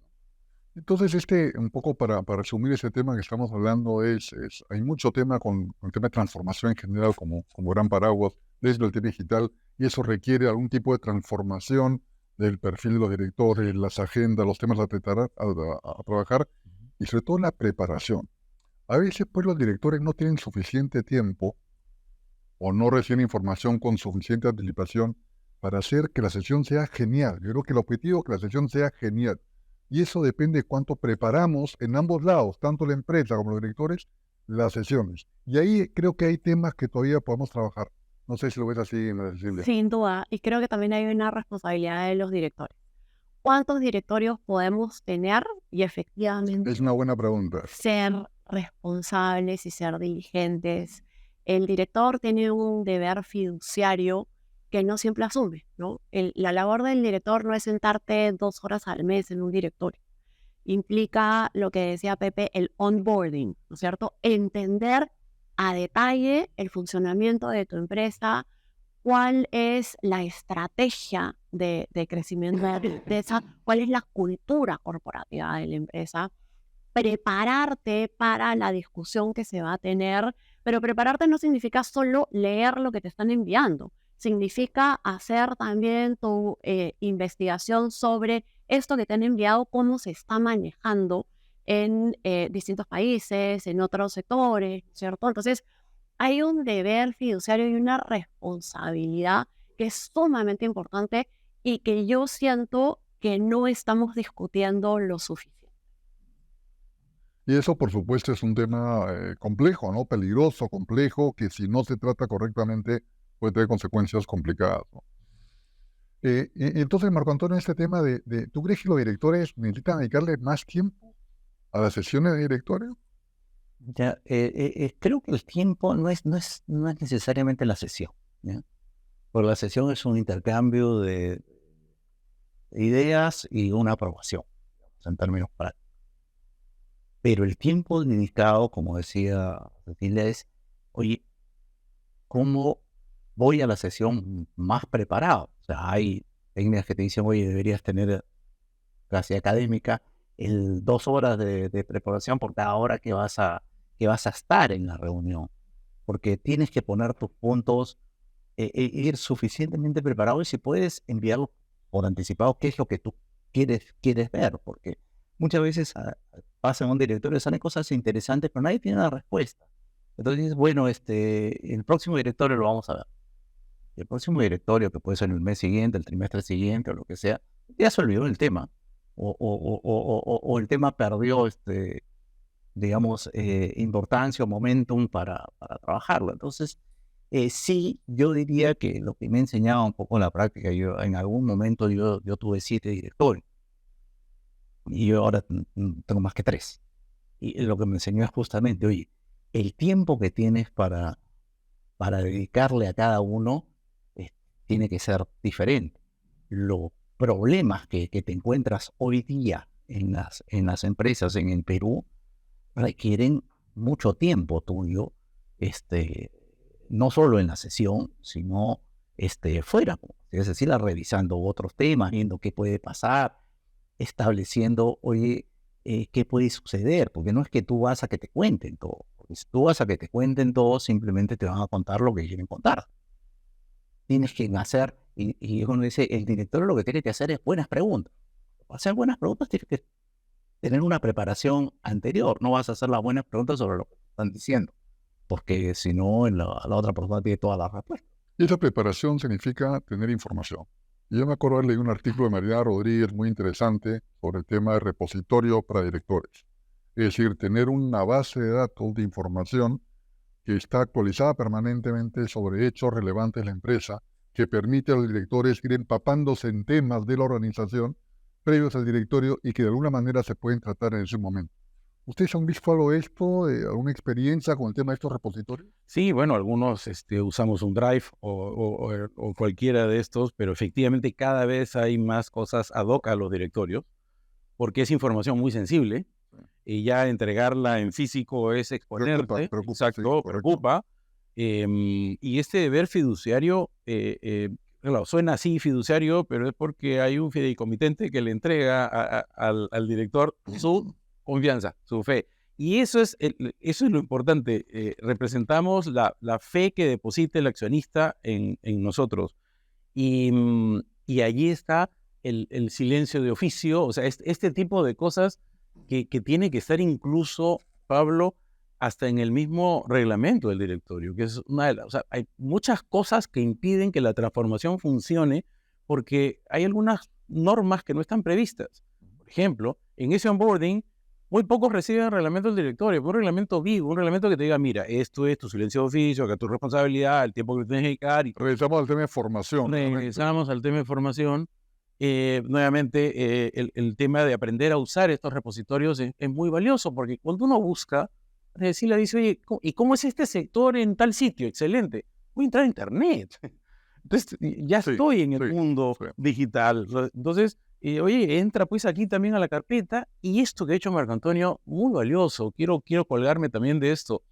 Entonces, un poco para resumir ese tema que estamos hablando, hay mucho tema con el tema de transformación en general como gran paraguas, desde el tema digital, y eso requiere algún tipo de transformación del perfil de los directores, las agendas, los temas a trabajar, y sobre todo la preparación. A veces, pues, los directores no tienen suficiente tiempo o no reciben información con suficiente anticipación para hacer que la sesión sea genial. Yo creo que el objetivo es que la sesión sea genial. Y eso depende de cuánto preparamos en ambos lados, tanto la empresa como los directores, las sesiones. Y ahí creo que hay temas que todavía podemos trabajar. No sé si lo ves así, María Cecilia. Sin duda, y creo que también hay una responsabilidad de los directores. ¿Cuántos directorios podemos tener y efectivamente Es una buena pregunta. ser responsables y ser diligentes? El director tiene un deber fiduciario que no siempre asume, ¿no? La labor del director no es sentarte 2 horas al mes en un directorio. Implica lo que decía Pepe, el onboarding, ¿no es cierto? Entender a detalle el funcionamiento de tu empresa, cuál es la estrategia de crecimiento de la empresa, cuál es la cultura corporativa de la empresa, prepararte para la discusión que se va a tener, pero prepararte no significa solo leer lo que te están enviando, significa hacer también tu investigación sobre esto que te han enviado, cómo se está manejando en distintos países, en otros sectores, ¿cierto? Entonces, hay un deber fiduciario y una responsabilidad que es sumamente importante y que yo siento que no estamos discutiendo lo suficiente. Y eso, por supuesto, es un tema complejo, ¿no? Peligroso, complejo, que si no se trata correctamente puede tener consecuencias complicadas, ¿no? Entonces, Marco Antonio, este tema ¿tú crees que los directores necesitan dedicarle más tiempo a las sesiones de directorio? Ya, creo que el tiempo no es necesariamente la sesión, ¿ya? Porque la sesión es un intercambio de ideas y una aprobación, en términos prácticos. Pero el tiempo dedicado, como decía Cecilia, es, oye, ¿cómo voy a la sesión más preparado? O sea, hay técnicas que te dicen, oye, deberías tener clase académica, 2 horas de preparación por cada hora que vas a estar en la reunión, porque tienes que poner tus puntos, ir suficientemente preparado, y si puedes enviarlo por anticipado, qué es lo que tú quieres ver, porque muchas veces pasa en un directorio, salen cosas interesantes, pero nadie tiene la respuesta. Entonces dices, bueno, el próximo directorio lo vamos a ver. El próximo directorio, que puede ser el mes siguiente, el trimestre siguiente, o lo que sea, ya se olvidó el tema. O el tema perdió, digamos, importancia o momentum para trabajarlo. Entonces, sí, yo diría que lo que me ha enseñado un poco la práctica, yo en algún momento yo tuve 7 directores, y yo ahora tengo más que 3. Y lo que me enseñó es justamente, oye, el tiempo que tienes para para dedicarle a cada uno tiene que ser diferente. Los problemas que te encuentras hoy día en las empresas en el Perú requieren mucho tiempo tuyo, no solo en la sesión, sino fuera, es decir, revisando otros temas, viendo qué puede pasar, estableciendo, oye, qué puede suceder, porque no es que tú vas a que te cuenten todo, porque si tú vas a que te cuenten todo, simplemente te van a contar lo que quieren contar. Tienes que hacer, y uno dice, el director lo que tiene que hacer es buenas preguntas. Para hacer buenas preguntas tienes que tener una preparación anterior, no vas a hacer las buenas preguntas sobre lo que están diciendo, porque si no, la otra persona tiene todas las respuestas. Y esa preparación significa tener información. Y yo me acuerdo haber leído un artículo de Mariana Rodríguez muy interesante sobre el tema de repositorio para directores. Es decir, tener una base de datos de información que está actualizada permanentemente sobre hechos relevantes de la empresa, que permite a los directores ir empapándose en temas de la organización previos al directorio y que de alguna manera se pueden tratar en ese momento. ¿Ustedes han visto algo de esto, alguna experiencia con el tema de estos repositorios? Sí, bueno, algunos usamos un Drive o cualquiera de estos, pero efectivamente cada vez hay más cosas ad hoc a los directorios, porque es información muy sensible, y ya entregarla en físico es exponerte. Preocupa, Exacto, sí, preocupa. Y este deber fiduciario, claro, suena así fiduciario, pero es porque hay un fideicomitente que le entrega al director su confianza, su fe. Y eso es lo importante. Representamos la fe que deposita el accionista en nosotros. Y allí está el silencio de oficio, o sea, este tipo de cosas que tiene que estar incluso, Pablo, hasta en el mismo reglamento del directorio, que es o sea, hay muchas cosas que impiden que la transformación funcione porque hay algunas normas que no están previstas. Por ejemplo, en ese onboarding, muy pocos reciben reglamento del directorio, un reglamento vivo, un reglamento que te diga, mira, esto es tu silencio de oficio, acá tu responsabilidad, el tiempo que tienes que dedicar. Regresamos al tema de formación. Regresamos al tema de formación. Nuevamente, el tema de aprender a usar estos repositorios es muy valioso, porque cuando uno busca, le dice, oye, ¿y cómo es este sector en tal sitio? Excelente. Voy a entrar a Internet. Entonces, ya estoy en el mundo digital. Entonces, oye, entra pues aquí también a la carpeta, y esto que ha hecho Marco Antonio, muy valioso. Quiero colgarme también de esto.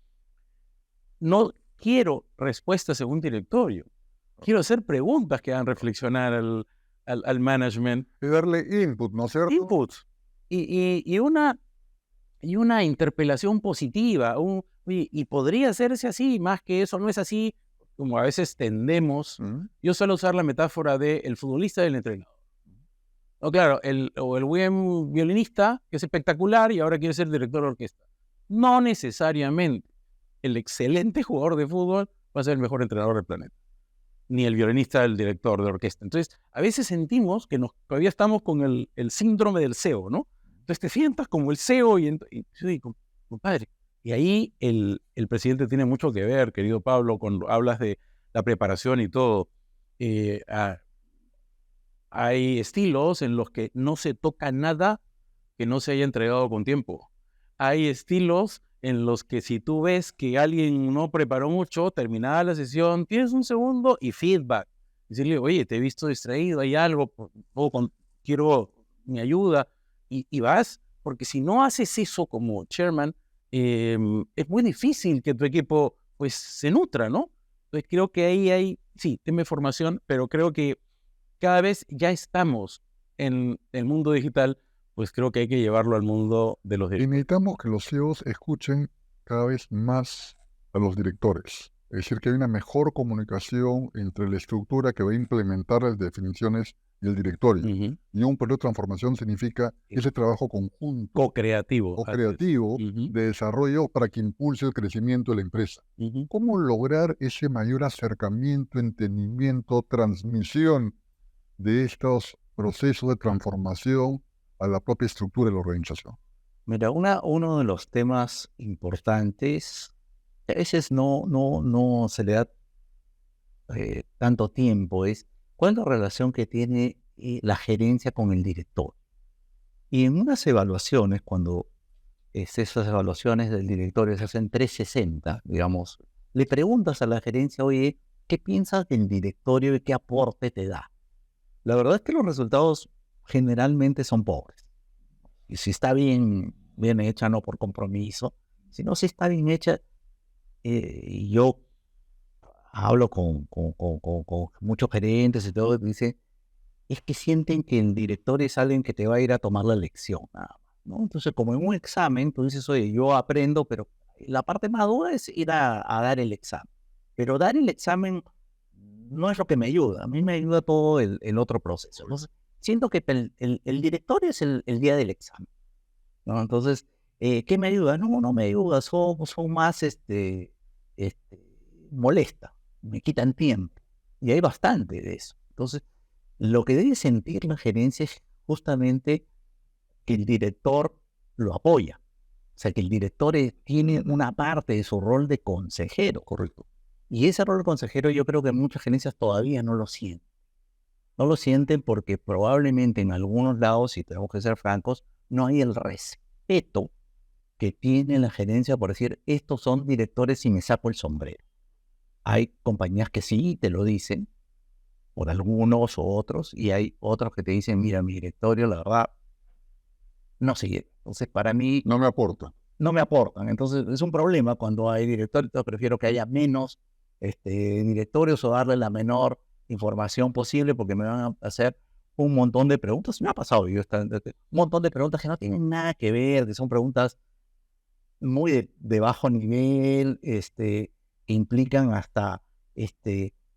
No quiero respuestas según directorio. Quiero hacer preguntas que hagan reflexionar al management. Y darle input, ¿no es cierto? Input. Y una interpelación positiva. Oye, y podría hacerse así, más que eso no es así, como a veces tendemos. Yo suelo usar la metáfora del futbolista y del entrenador. O claro, el buen violinista, que es espectacular y ahora quiere ser director de orquesta. No necesariamente el excelente jugador de fútbol va a ser el mejor entrenador del planeta, ni el violinista el director de orquesta. Entonces, a veces sentimos que todavía estamos con el síndrome del CEO, ¿no? Entonces te sientas como el CEO y yo digo, compadre, y ahí el presidente tiene mucho que ver, querido Pablo, cuando hablas de la preparación y todo. Hay estilos en los que no se toca nada que no se haya entregado con tiempo. Hay estilos en los que si tú ves que alguien no preparó mucho, terminada la sesión, tienes un segundo y feedback. Decirle, oye, te he visto distraído, hay algo, quiero mi ayuda, y vas, porque si no haces eso como chairman, es muy difícil que tu equipo pues se nutra, ¿no? Entonces creo que ahí hay, sí, tema de formación, pero creo que cada vez ya estamos en el mundo digital, pues creo que hay que llevarlo al mundo de los Y directores. necesitamos que los CEOs escuchen cada vez más a los directores. Es decir, que hay una mejor comunicación entre la estructura que va a implementar las definiciones y el directorio. Y un periodo de transformación significa ese trabajo conjunto, Co-creativo. de desarrollo para que impulse el crecimiento de la empresa. ¿Cómo lograr ese mayor acercamiento, entendimiento, transmisión de estos procesos de transformación a la propia estructura de la organización? Mira, uno de los temas importantes, que a veces no se le da tanto tiempo, es cuál es la relación que tiene la gerencia con el director. Y en unas evaluaciones, cuando esas evaluaciones del directorio se hacen 360, digamos, le preguntas a la gerencia, oye, ¿qué piensas del directorio y qué aporte te da? La verdad es que los resultados generalmente son pobres. Y si está bien hecha, no por compromiso, sino si está bien hecha, y yo hablo con muchos gerentes y todo, dicen, es que sienten que el director es alguien que te va a ir a tomar la lección, nada más, ¿no? Entonces, como en un examen, tú dices, oye, yo aprendo, pero la parte más dura es ir a dar el examen. Pero dar el examen no es lo que me ayuda, a mí me ayuda todo el otro proceso. Entonces, siento que el director es el día del examen, ¿no? Entonces, ¿qué me ayuda? No me ayuda, son más este, molesta, me quitan tiempo. Y hay bastante de eso. Entonces, lo que debe sentir la gerencia es justamente que el director lo apoya. O sea, que el director tiene una parte de su rol de consejero. Correcto. Y ese rol de consejero yo creo que muchas gerencias todavía no lo sienten. No lo sienten porque probablemente en algunos lados, si tenemos que ser francos, no hay el respeto que tiene la gerencia por decir, estos son directores y me saco el sombrero. Hay compañías que sí te lo dicen, por algunos o otros, y hay otros que te dicen, mira, mi directorio, la verdad, no sigue. Entonces, para mí, No me aporta. no me aportan. Entonces, es un problema cuando hay directorios. Entonces, prefiero que haya menos directorios o darle la menor información posible porque me van a hacer un montón de preguntas. Me ha pasado, un montón de preguntas que no tienen nada que ver, que son preguntas muy de bajo nivel, que implican hasta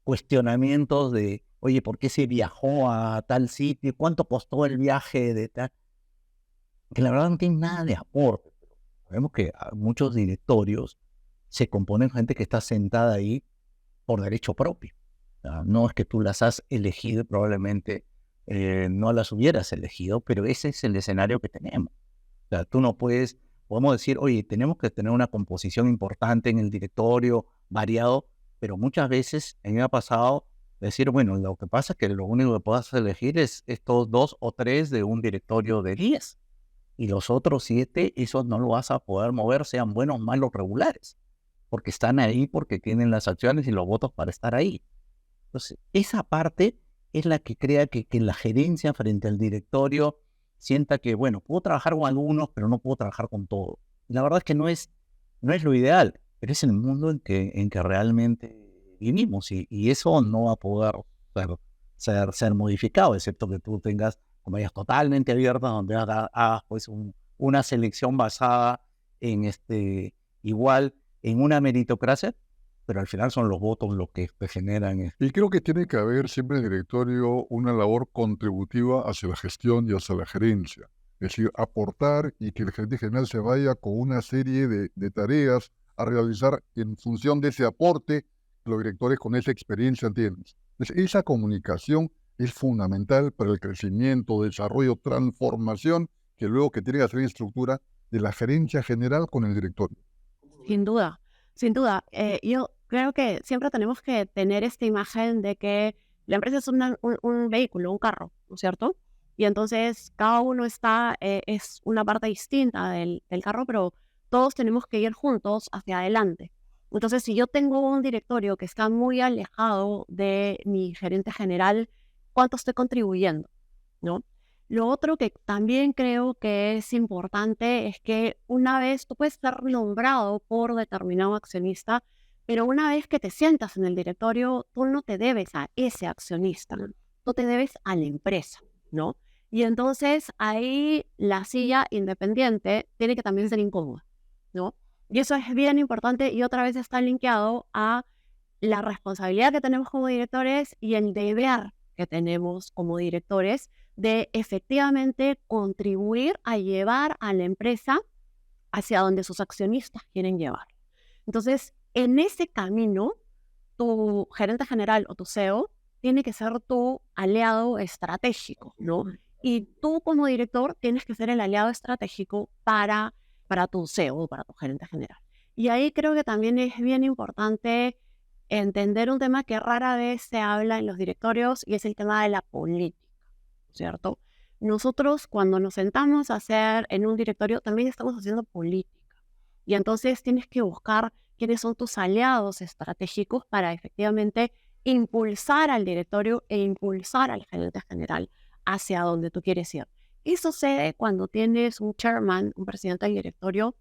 cuestionamientos de, oye, ¿por qué se viajó a tal sitio? ¿Cuánto costó el viaje de tal? Que la verdad no tienen nada de aporte. Sabemos que muchos directorios se componen de gente que está sentada ahí por derecho propio. No es que tú las has elegido, probablemente no las hubieras elegido, pero ese es el escenario que tenemos. O sea, tú no podemos decir, oye, tenemos que tener una composición importante en el directorio, variado, pero muchas veces a mí me ha pasado decir, bueno, lo que pasa es que lo único que puedas elegir es estos 2 o 3 de un directorio de 10. Y los otros 7, esos no lo vas a poder mover, sean buenos, malos, regulares, porque están ahí, porque tienen las acciones y los votos para estar ahí. Entonces, esa parte es la que crea que la gerencia frente al directorio sienta que, bueno, puedo trabajar con algunos, pero no puedo trabajar con todos. Y la verdad es que no es lo ideal, pero es el mundo en que realmente vivimos y eso no va a poder ser modificado, excepto que tú tengas compañías totalmente abiertas donde hagas pues una selección basada en igual en una meritocracia, pero al final son los votos los que generan. Y creo que tiene que haber siempre en el directorio una labor contributiva hacia la gestión y hacia la gerencia. Es decir, aportar y que el gerente general se vaya con una serie de tareas a realizar en función de ese aporte que los directores con esa experiencia tienen. Entonces, esa comunicación es fundamental para el crecimiento, desarrollo, transformación que luego que tiene que hacer en estructura de la gerencia general con el directorio. Sin duda, sin duda. Yo creo que siempre tenemos que tener esta imagen de que la empresa es un vehículo, un carro, ¿no es cierto? Y entonces cada uno es una parte distinta del carro, pero todos tenemos que ir juntos hacia adelante. Entonces, si yo tengo un directorio que está muy alejado de mi gerente general, ¿cuánto estoy contribuyendo? ¿No? Lo otro que también creo que es importante es que una vez tú puedes estar nombrado por determinado accionista, pero una vez que te sientas en el directorio, tú no te debes a ese accionista, tú te debes a la empresa, ¿no? Y entonces ahí la silla independiente tiene que también ser incómoda, ¿no? Y eso es bien importante y otra vez está linkeado a la responsabilidad que tenemos como directores y el deber que tenemos como directores de efectivamente contribuir a llevar a la empresa hacia donde sus accionistas quieren llevar. Entonces, en ese camino, tu gerente general o tu CEO tiene que ser tu aliado estratégico, ¿no? Y tú como director tienes que ser el aliado estratégico para tu CEO, para tu gerente general. Y ahí creo que también es bien importante entender un tema que rara vez se habla en los directorios y es el tema de la política, ¿cierto? Nosotros cuando nos sentamos a hacer en un directorio también estamos haciendo política y entonces tienes que buscar quiénes son tus aliados estratégicos para efectivamente impulsar al directorio e impulsar al gerente general hacia donde tú quieres ir. Y sucede cuando tienes un chairman, un presidente del directorio,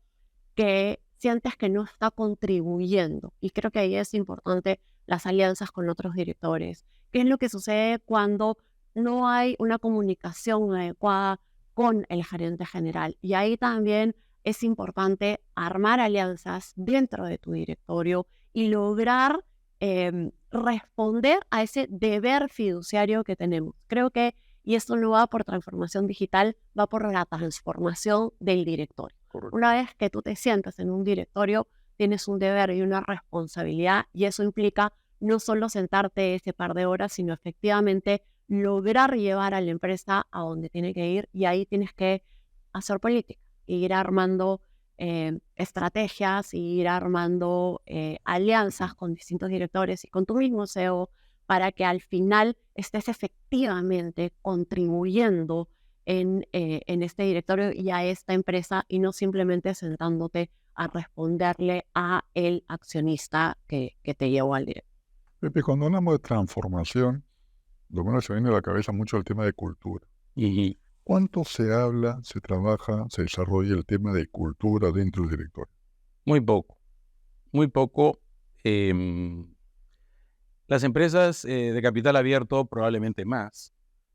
que sientes que no está contribuyendo. Y creo que ahí es importante las alianzas con otros directores. ¿Qué es lo que sucede cuando no hay una comunicación adecuada con el gerente general? Y ahí también es importante armar alianzas dentro de tu directorio y lograr responder a ese deber fiduciario que tenemos. Creo que, y esto no va por transformación digital, va por la transformación del directorio. Correcto. Una vez que tú te sientas en un directorio, tienes un deber y una responsabilidad, y eso implica no solo sentarte ese par de horas, sino efectivamente lograr llevar a la empresa a donde tiene que ir, y ahí tienes que hacer política, e ir armando estrategias, e ir armando alianzas con distintos directores y con tu mismo CEO para que al final estés efectivamente contribuyendo en este directorio y a esta empresa y no simplemente sentándote a responderle a el accionista que te llevó al directorio. Pepe, cuando hablamos de transformación, lo menos se viene a la cabeza mucho el tema de cultura. Y ¿Cuánto se habla, se trabaja, se desarrolla el tema de cultura dentro del directorio? muy poco, muy poco. Las empresas de capital abierto probablemente más,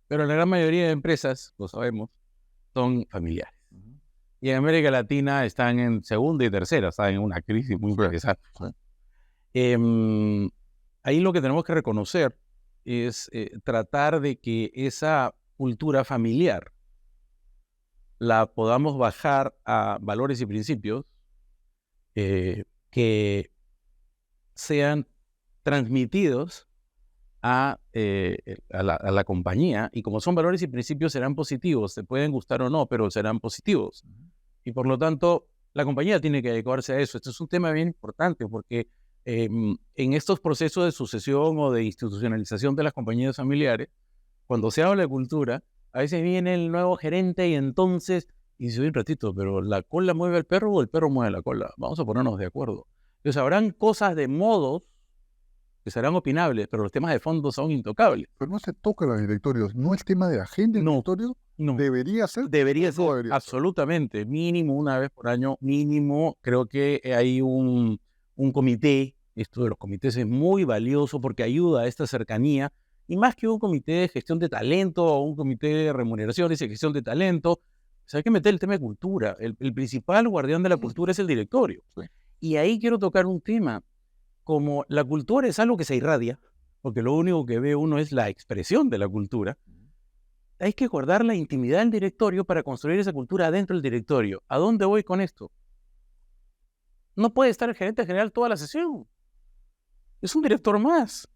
pero la gran mayoría de empresas, lo sabemos, son familiares. Y en América Latina están en segunda y tercera, están en una crisis muy interesante. Ahí lo que tenemos que reconocer es tratar de que esa cultura familiar la podamos bajar a valores y principios que sean transmitidos a la compañía, y como son valores y principios serán positivos, te pueden gustar o no, pero serán positivos. Y por lo tanto, la compañía tiene que adecuarse a eso. Este es un tema bien importante porque en estos procesos de sucesión o de institucionalización de las compañías familiares, cuando se habla de cultura, a veces viene el nuevo gerente y entonces dice, oye, un ratito, pero ¿la cola mueve al perro o el perro mueve la cola? Vamos a ponernos de acuerdo. Entonces habrán cosas de modos que serán opinables, pero los temas de fondo son intocables. Pero no se toca los directorios, no es tema de agenda del No. directorio, No. debería ser. Debería No ser, debería ser. absolutamente, mínimo una vez por año, mínimo. Creo que hay un comité, esto de los comités es muy valioso porque ayuda a esta cercanía, y más que un comité de gestión de talento o un comité de remuneraciones y gestión de talento, pues hay que meter el tema de cultura. El principal guardián de la cultura es el directorio. Sí. Y ahí quiero tocar un tema, como la cultura es algo que se irradia, porque lo único que ve uno es la expresión de la cultura, hay que guardar la intimidad del directorio para construir esa cultura dentro del directorio. ¿A dónde voy con esto? No puede estar el gerente general toda la sesión. Es un director más.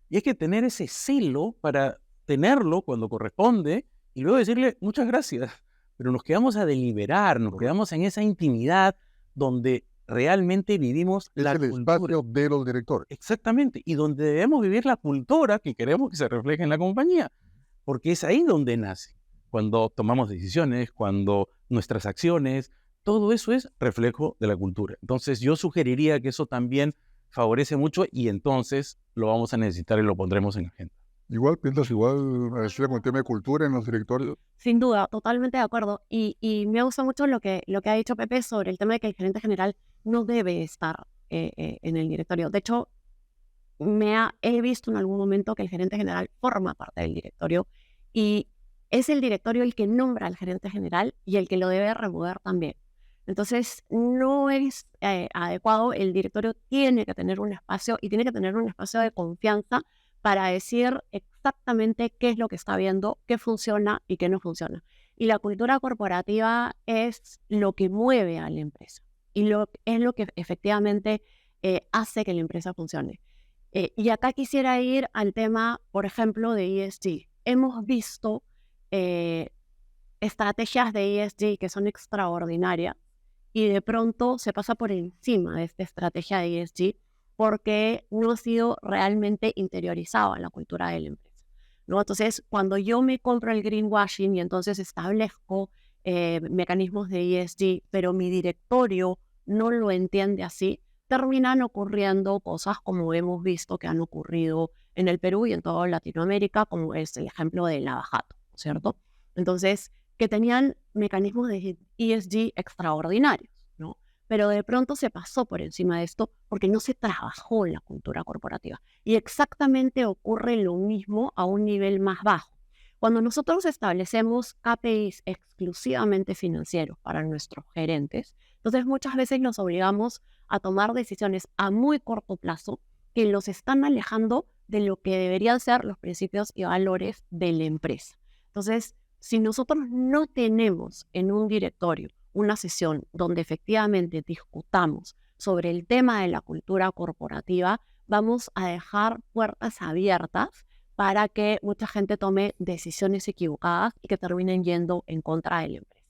Y hay que tener ese celo para tenerlo cuando corresponde y luego decirle muchas gracias. Pero nos quedamos a deliberar, nos quedamos en esa intimidad donde realmente vivimos Es la el cultura. espacio de los directores. Exactamente. Y donde debemos vivir la cultura que queremos que se refleje en la compañía. Porque es ahí donde nace. Cuando tomamos decisiones, cuando nuestras acciones, todo eso es reflejo de la cultura. Entonces yo sugeriría que eso también favorece mucho y entonces lo vamos a necesitar y lo pondremos en agenda. Igual piensas igual a decir con el tema de cultura en los directorios. Sin duda, totalmente de acuerdo. Y me gusta mucho lo que ha dicho Pepe sobre el tema de que el gerente general no debe estar en el directorio. De hecho, he visto en algún momento que el gerente general forma parte del directorio y es el directorio el que nombra al gerente general y el que lo debe remover también. Entonces, no es adecuado. El directorio tiene que tener un espacio y tiene que tener un espacio de confianza para decir exactamente qué es lo que está viendo, qué funciona y qué no funciona. Y la cultura corporativa es lo que mueve a la empresa y es lo que efectivamente hace que la empresa funcione. Y acá quisiera ir al tema, por ejemplo, de ESG. Hemos visto estrategias de ESG que son extraordinarias y de pronto se pasa por encima de esta estrategia de ESG porque no ha sido realmente interiorizado en la cultura de la empresa, ¿no? Entonces, cuando yo me compro el greenwashing y entonces establezco mecanismos de ESG, pero mi directorio no lo entiende así, terminan ocurriendo cosas como hemos visto que han ocurrido en el Perú y en toda Latinoamérica, como es el ejemplo de Lavajato, ¿cierto? Entonces, que tenían mecanismos de ESG extraordinarios, ¿no? Pero de pronto se pasó por encima de esto porque no se trabajó la cultura corporativa. Y exactamente ocurre lo mismo a un nivel más bajo. Cuando nosotros establecemos KPIs exclusivamente financieros para nuestros gerentes, entonces muchas veces los obligamos a tomar decisiones a muy corto plazo que los están alejando de lo que deberían ser los principios y valores de la empresa. Entonces, si nosotros no tenemos en un directorio una sesión donde efectivamente discutamos sobre el tema de la cultura corporativa, vamos a dejar puertas abiertas para que mucha gente tome decisiones equivocadas y que terminen yendo en contra de la empresa.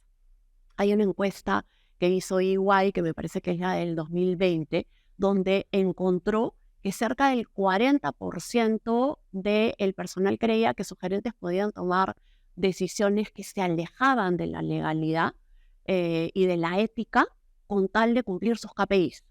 Hay una encuesta que hizo EY, que me parece que es la del 2020, donde encontró que cerca del 40% del personal creía que sus gerentes podían tomar decisiones que se alejaban de la legalidad y de la ética con tal de cumplir sus KPIs.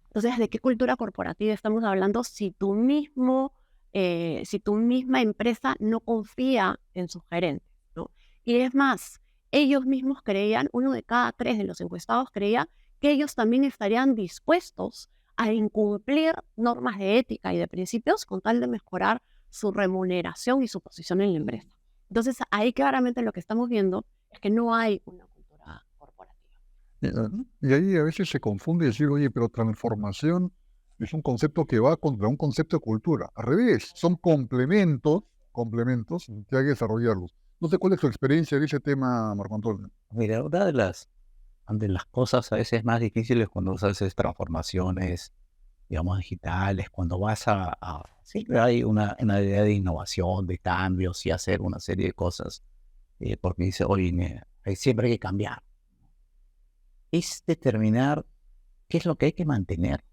Entonces, ¿de qué cultura corporativa estamos hablando si tu misma empresa no confía en sus gerentes, ¿no? Y es más, ellos mismos creían, 1 de cada 3 de los encuestados creía que ellos también estarían dispuestos a incumplir normas de ética y de principios con tal de mejorar su remuneración y su posición en la empresa. Entonces, ahí claramente lo que estamos viendo es que no hay una cultura corporativa. Y ahí a veces se confunde decir, oye, pero transformación es un concepto que va contra un concepto de cultura. Al revés, son complementos que hay que desarrollarlos. No sé cuál es tu experiencia en ese tema, Marco Antonio. Mira, una de las cosas a veces más difíciles cuando haces transformaciones, digamos, digitales, cuando vas siempre hay una idea de innovación, de cambios y hacer una serie de cosas, porque dice, oye, siempre hay que cambiar. Es determinar qué es lo que hay que mantener,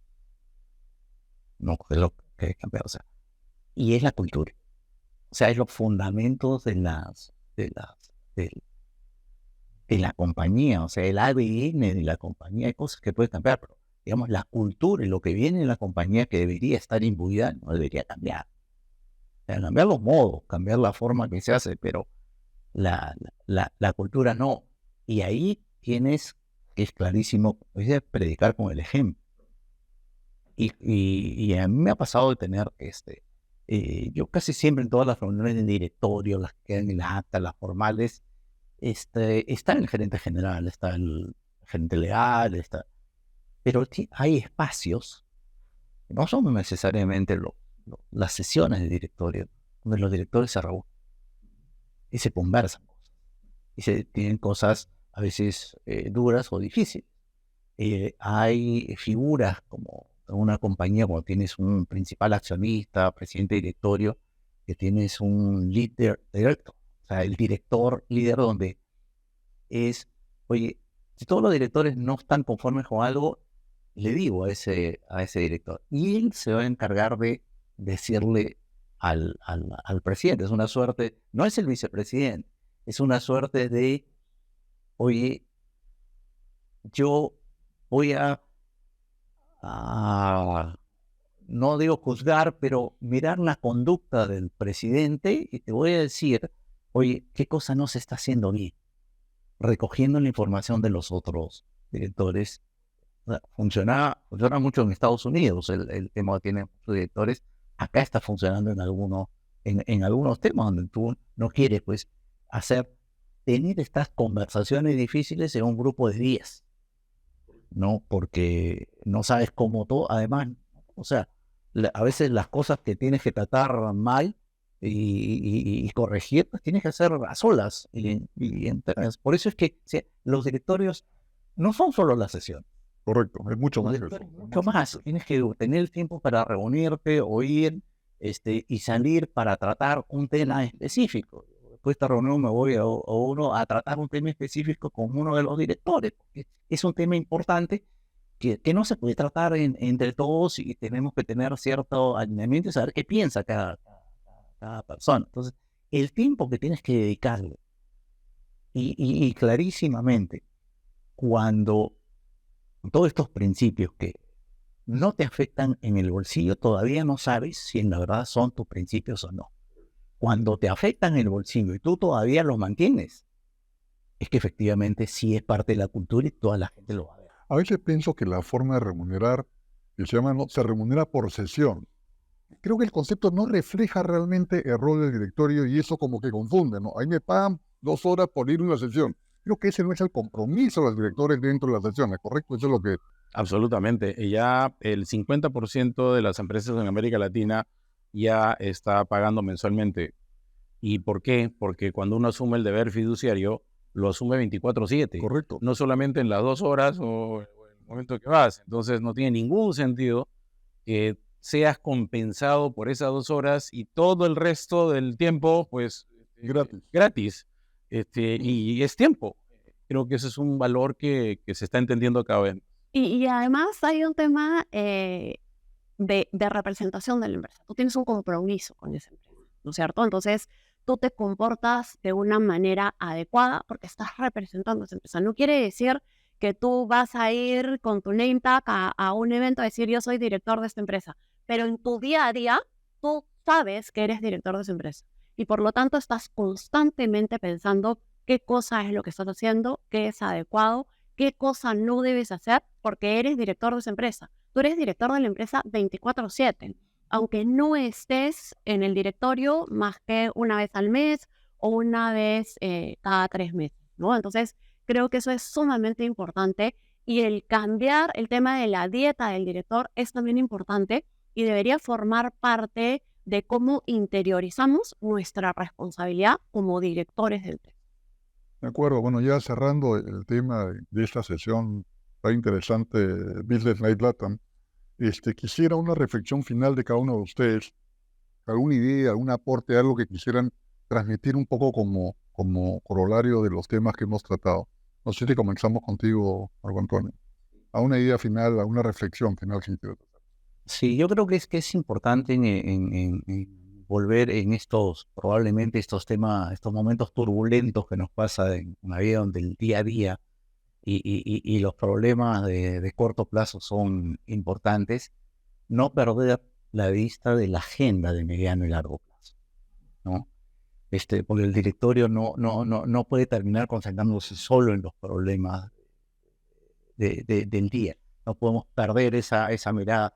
no qué es lo que hay que cambiar, o sea, y es la cultura. O sea, es los fundamentos de la compañía, o sea, el ADN de la compañía. Hay cosas que pueden cambiar, pero digamos, la cultura y lo que viene en la compañía que debería estar imbuida no debería cambiar. O sea, cambiar los modos, cambiar la forma que se hace, pero la cultura no. Y ahí tienes, que es clarísimo, es predicar con el ejemplo. Y a mí me ha pasado de tener, yo casi siempre en todas las reuniones de directorio, las que quedan en la acta, las formales, está el gerente general, está el gerente legal, pero hay espacios, no son necesariamente las sesiones de directorio, donde los directores se reúnen y se conversan cosas, y se tienen cosas a veces duras o difíciles. Hay figuras como en una compañía, cuando tienes un principal accionista, presidente de directorio, que tienes un líder directo, o sea, el director líder, donde oye, si todos los directores no están conformes con algo, le digo a ese director, y él se va a encargar de decirle al presidente. Es una suerte, no es el vicepresidente, es una suerte de, oye, yo voy no digo juzgar, pero mirar la conducta del presidente y te voy a decir, oye, qué cosa no se está haciendo bien, recogiendo la información de los otros directores. O sea, funciona mucho en Estados Unidos el tema que tienen muchos directores. Acá está funcionando en algunos temas donde tú no quieres pues tener estas conversaciones difíciles en un grupo de 10, ¿no? Porque no sabes cómo todo, además, o sea, a veces las cosas que tienes que tratar mal y corregir, pues tienes que hacer a solas y enteras. Por eso es que los directorios no son solo la sesión. Correcto, es mucho más. Mucho más. Tienes que tener el tiempo para reunirte, oír, y salir para tratar un tema específico. Después de esta reunión me voy a tratar un tema específico con uno de los directores, porque es un tema importante que no se puede tratar entre todos y tenemos que tener cierto alineamiento y saber qué piensa cada persona. Entonces, el tiempo que tienes que dedicarle y clarísimamente, cuando todos estos principios no te afectan en el bolsillo, todavía no sabes si en la verdad son tus principios o no. Cuando te afectan en el bolsillo y tú todavía los mantienes, es que efectivamente sí es parte de la cultura y toda la gente lo va a ver. A veces pienso que la forma de remunerar, que se llama, ¿no?, se remunera por sesión. Creo que el concepto no refleja realmente el rol del directorio y eso como que confunde, ¿no? Ahí me pagan 2 horas por ir a una sesión. Creo que ese no es el compromiso de los directores dentro de las sesiones, ¿correcto? Eso es lo que... Absolutamente. Y ya el 50% de las empresas en América Latina ya está pagando mensualmente. ¿Y por qué? Porque cuando uno asume el deber fiduciario, lo asume 24/7. Correcto. No solamente en las 2 horas o en el momento que vas. Entonces no tiene ningún sentido que seas compensado por esas 2 horas y todo el resto del tiempo, pues, gratis. Y es tiempo. Creo que ese es un valor que se está entendiendo cada vez. Y además hay un tema de representación de la empresa. Tú tienes un compromiso con esa empresa, ¿no es cierto? Entonces, tú te comportas de una manera adecuada porque estás representando a esa empresa. No quiere decir que tú vas a ir con tu name tag a un evento a decir yo soy director de esta empresa, pero en tu día a día tú sabes que eres director de esa empresa y por lo tanto estás constantemente pensando qué cosa es lo que estás haciendo, qué es adecuado, qué cosa no debes hacer porque eres director de esa empresa. Tú eres director de la empresa 24/7, aunque no estés en el directorio más que una vez al mes o una vez cada 3 meses, ¿no? Entonces, creo que eso es sumamente importante y el cambiar el tema de la dieta del director es también importante y debería formar parte de cómo interiorizamos nuestra responsabilidad como directores del tema. De acuerdo. Bueno, ya cerrando el tema de esta sesión tan interesante, Business Night Latam, quisiera una reflexión final de cada uno de ustedes, alguna idea, algún aporte, algo que quisieran transmitir un poco como corolario de los temas que hemos tratado. No sé si comenzamos contigo, Marco Antonio. A una idea final, a una reflexión final. Sí, yo creo que es importante en volver en probablemente estos temas, estos momentos turbulentos que nos pasa en la vida, donde el día a día y los problemas de corto plazo son importantes, no perder la vista de la agenda de mediano y largo plazo, ¿no? Porque el directorio no puede terminar concentrándose solo en los problemas del día. No podemos perder esa mirada,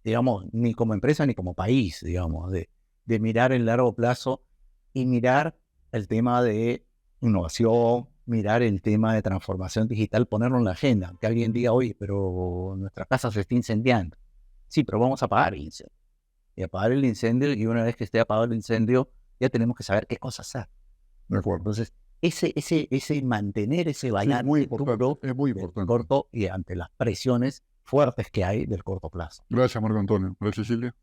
digamos, ni como empresa ni como país, digamos, de mirar el largo plazo y mirar el tema de innovación, mirar el tema de transformación digital, ponerlo en la agenda. Que alguien diga, oye, pero nuestra casa se está incendiando. Sí, pero vamos a apagar el incendio. Y apagar el incendio, y una vez que esté apagado el incendio, ya tenemos que saber qué cosa hacer. De acuerdo. Entonces, ese mantener ese balance es muy importante, es muy importante. Corto y ante las presiones fuertes que hay del corto plazo. Gracias, Marco Antonio. Gracias, Cecilia.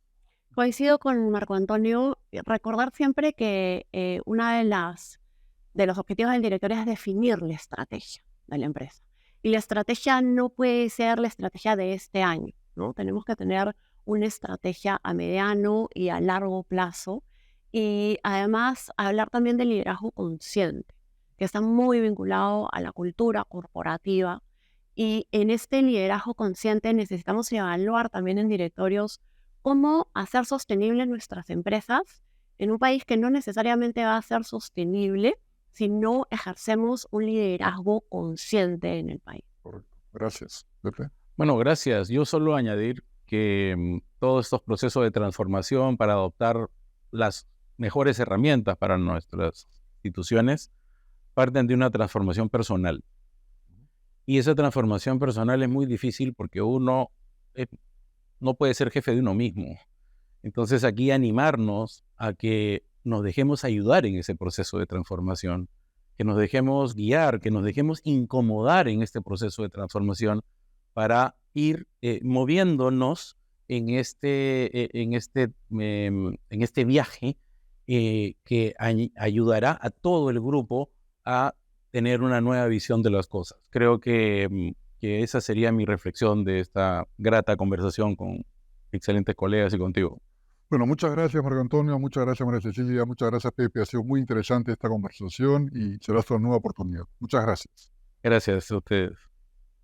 Coincido con Marco Antonio. Recordar siempre que una de los objetivos del directorio es definir la estrategia de la empresa. Y la estrategia no puede ser la estrategia de este año, ¿no? Tenemos que tener una estrategia a mediano y a largo plazo. Y además hablar también del liderazgo consciente, que está muy vinculado a la cultura corporativa. Y en este liderazgo consciente necesitamos evaluar también en directorios cómo hacer sostenible nuestras empresas en un país que no necesariamente va a ser sostenible si no ejercemos un liderazgo consciente en el país. Correcto. Gracias. Pepe. Bueno, gracias. Yo solo añadir que todos estos procesos de transformación para adoptar las mejores herramientas para nuestras instituciones parten de una transformación personal. Y esa transformación personal es muy difícil porque uno no puede ser jefe de uno mismo. Entonces aquí animarnos a que nos dejemos ayudar en ese proceso de transformación, que nos dejemos guiar, que nos dejemos incomodar en este proceso de transformación para ir moviéndonos en este viaje que ayudará a todo el grupo a tener una nueva visión de las cosas. Creo que esa sería mi reflexión de esta grata conversación con excelentes colegas y contigo. Bueno, muchas gracias, Marco Antonio, muchas gracias, María Cecilia, muchas gracias, Pepe. Ha sido muy interesante esta conversación y será hasta una nueva oportunidad. Muchas gracias. Gracias a ustedes.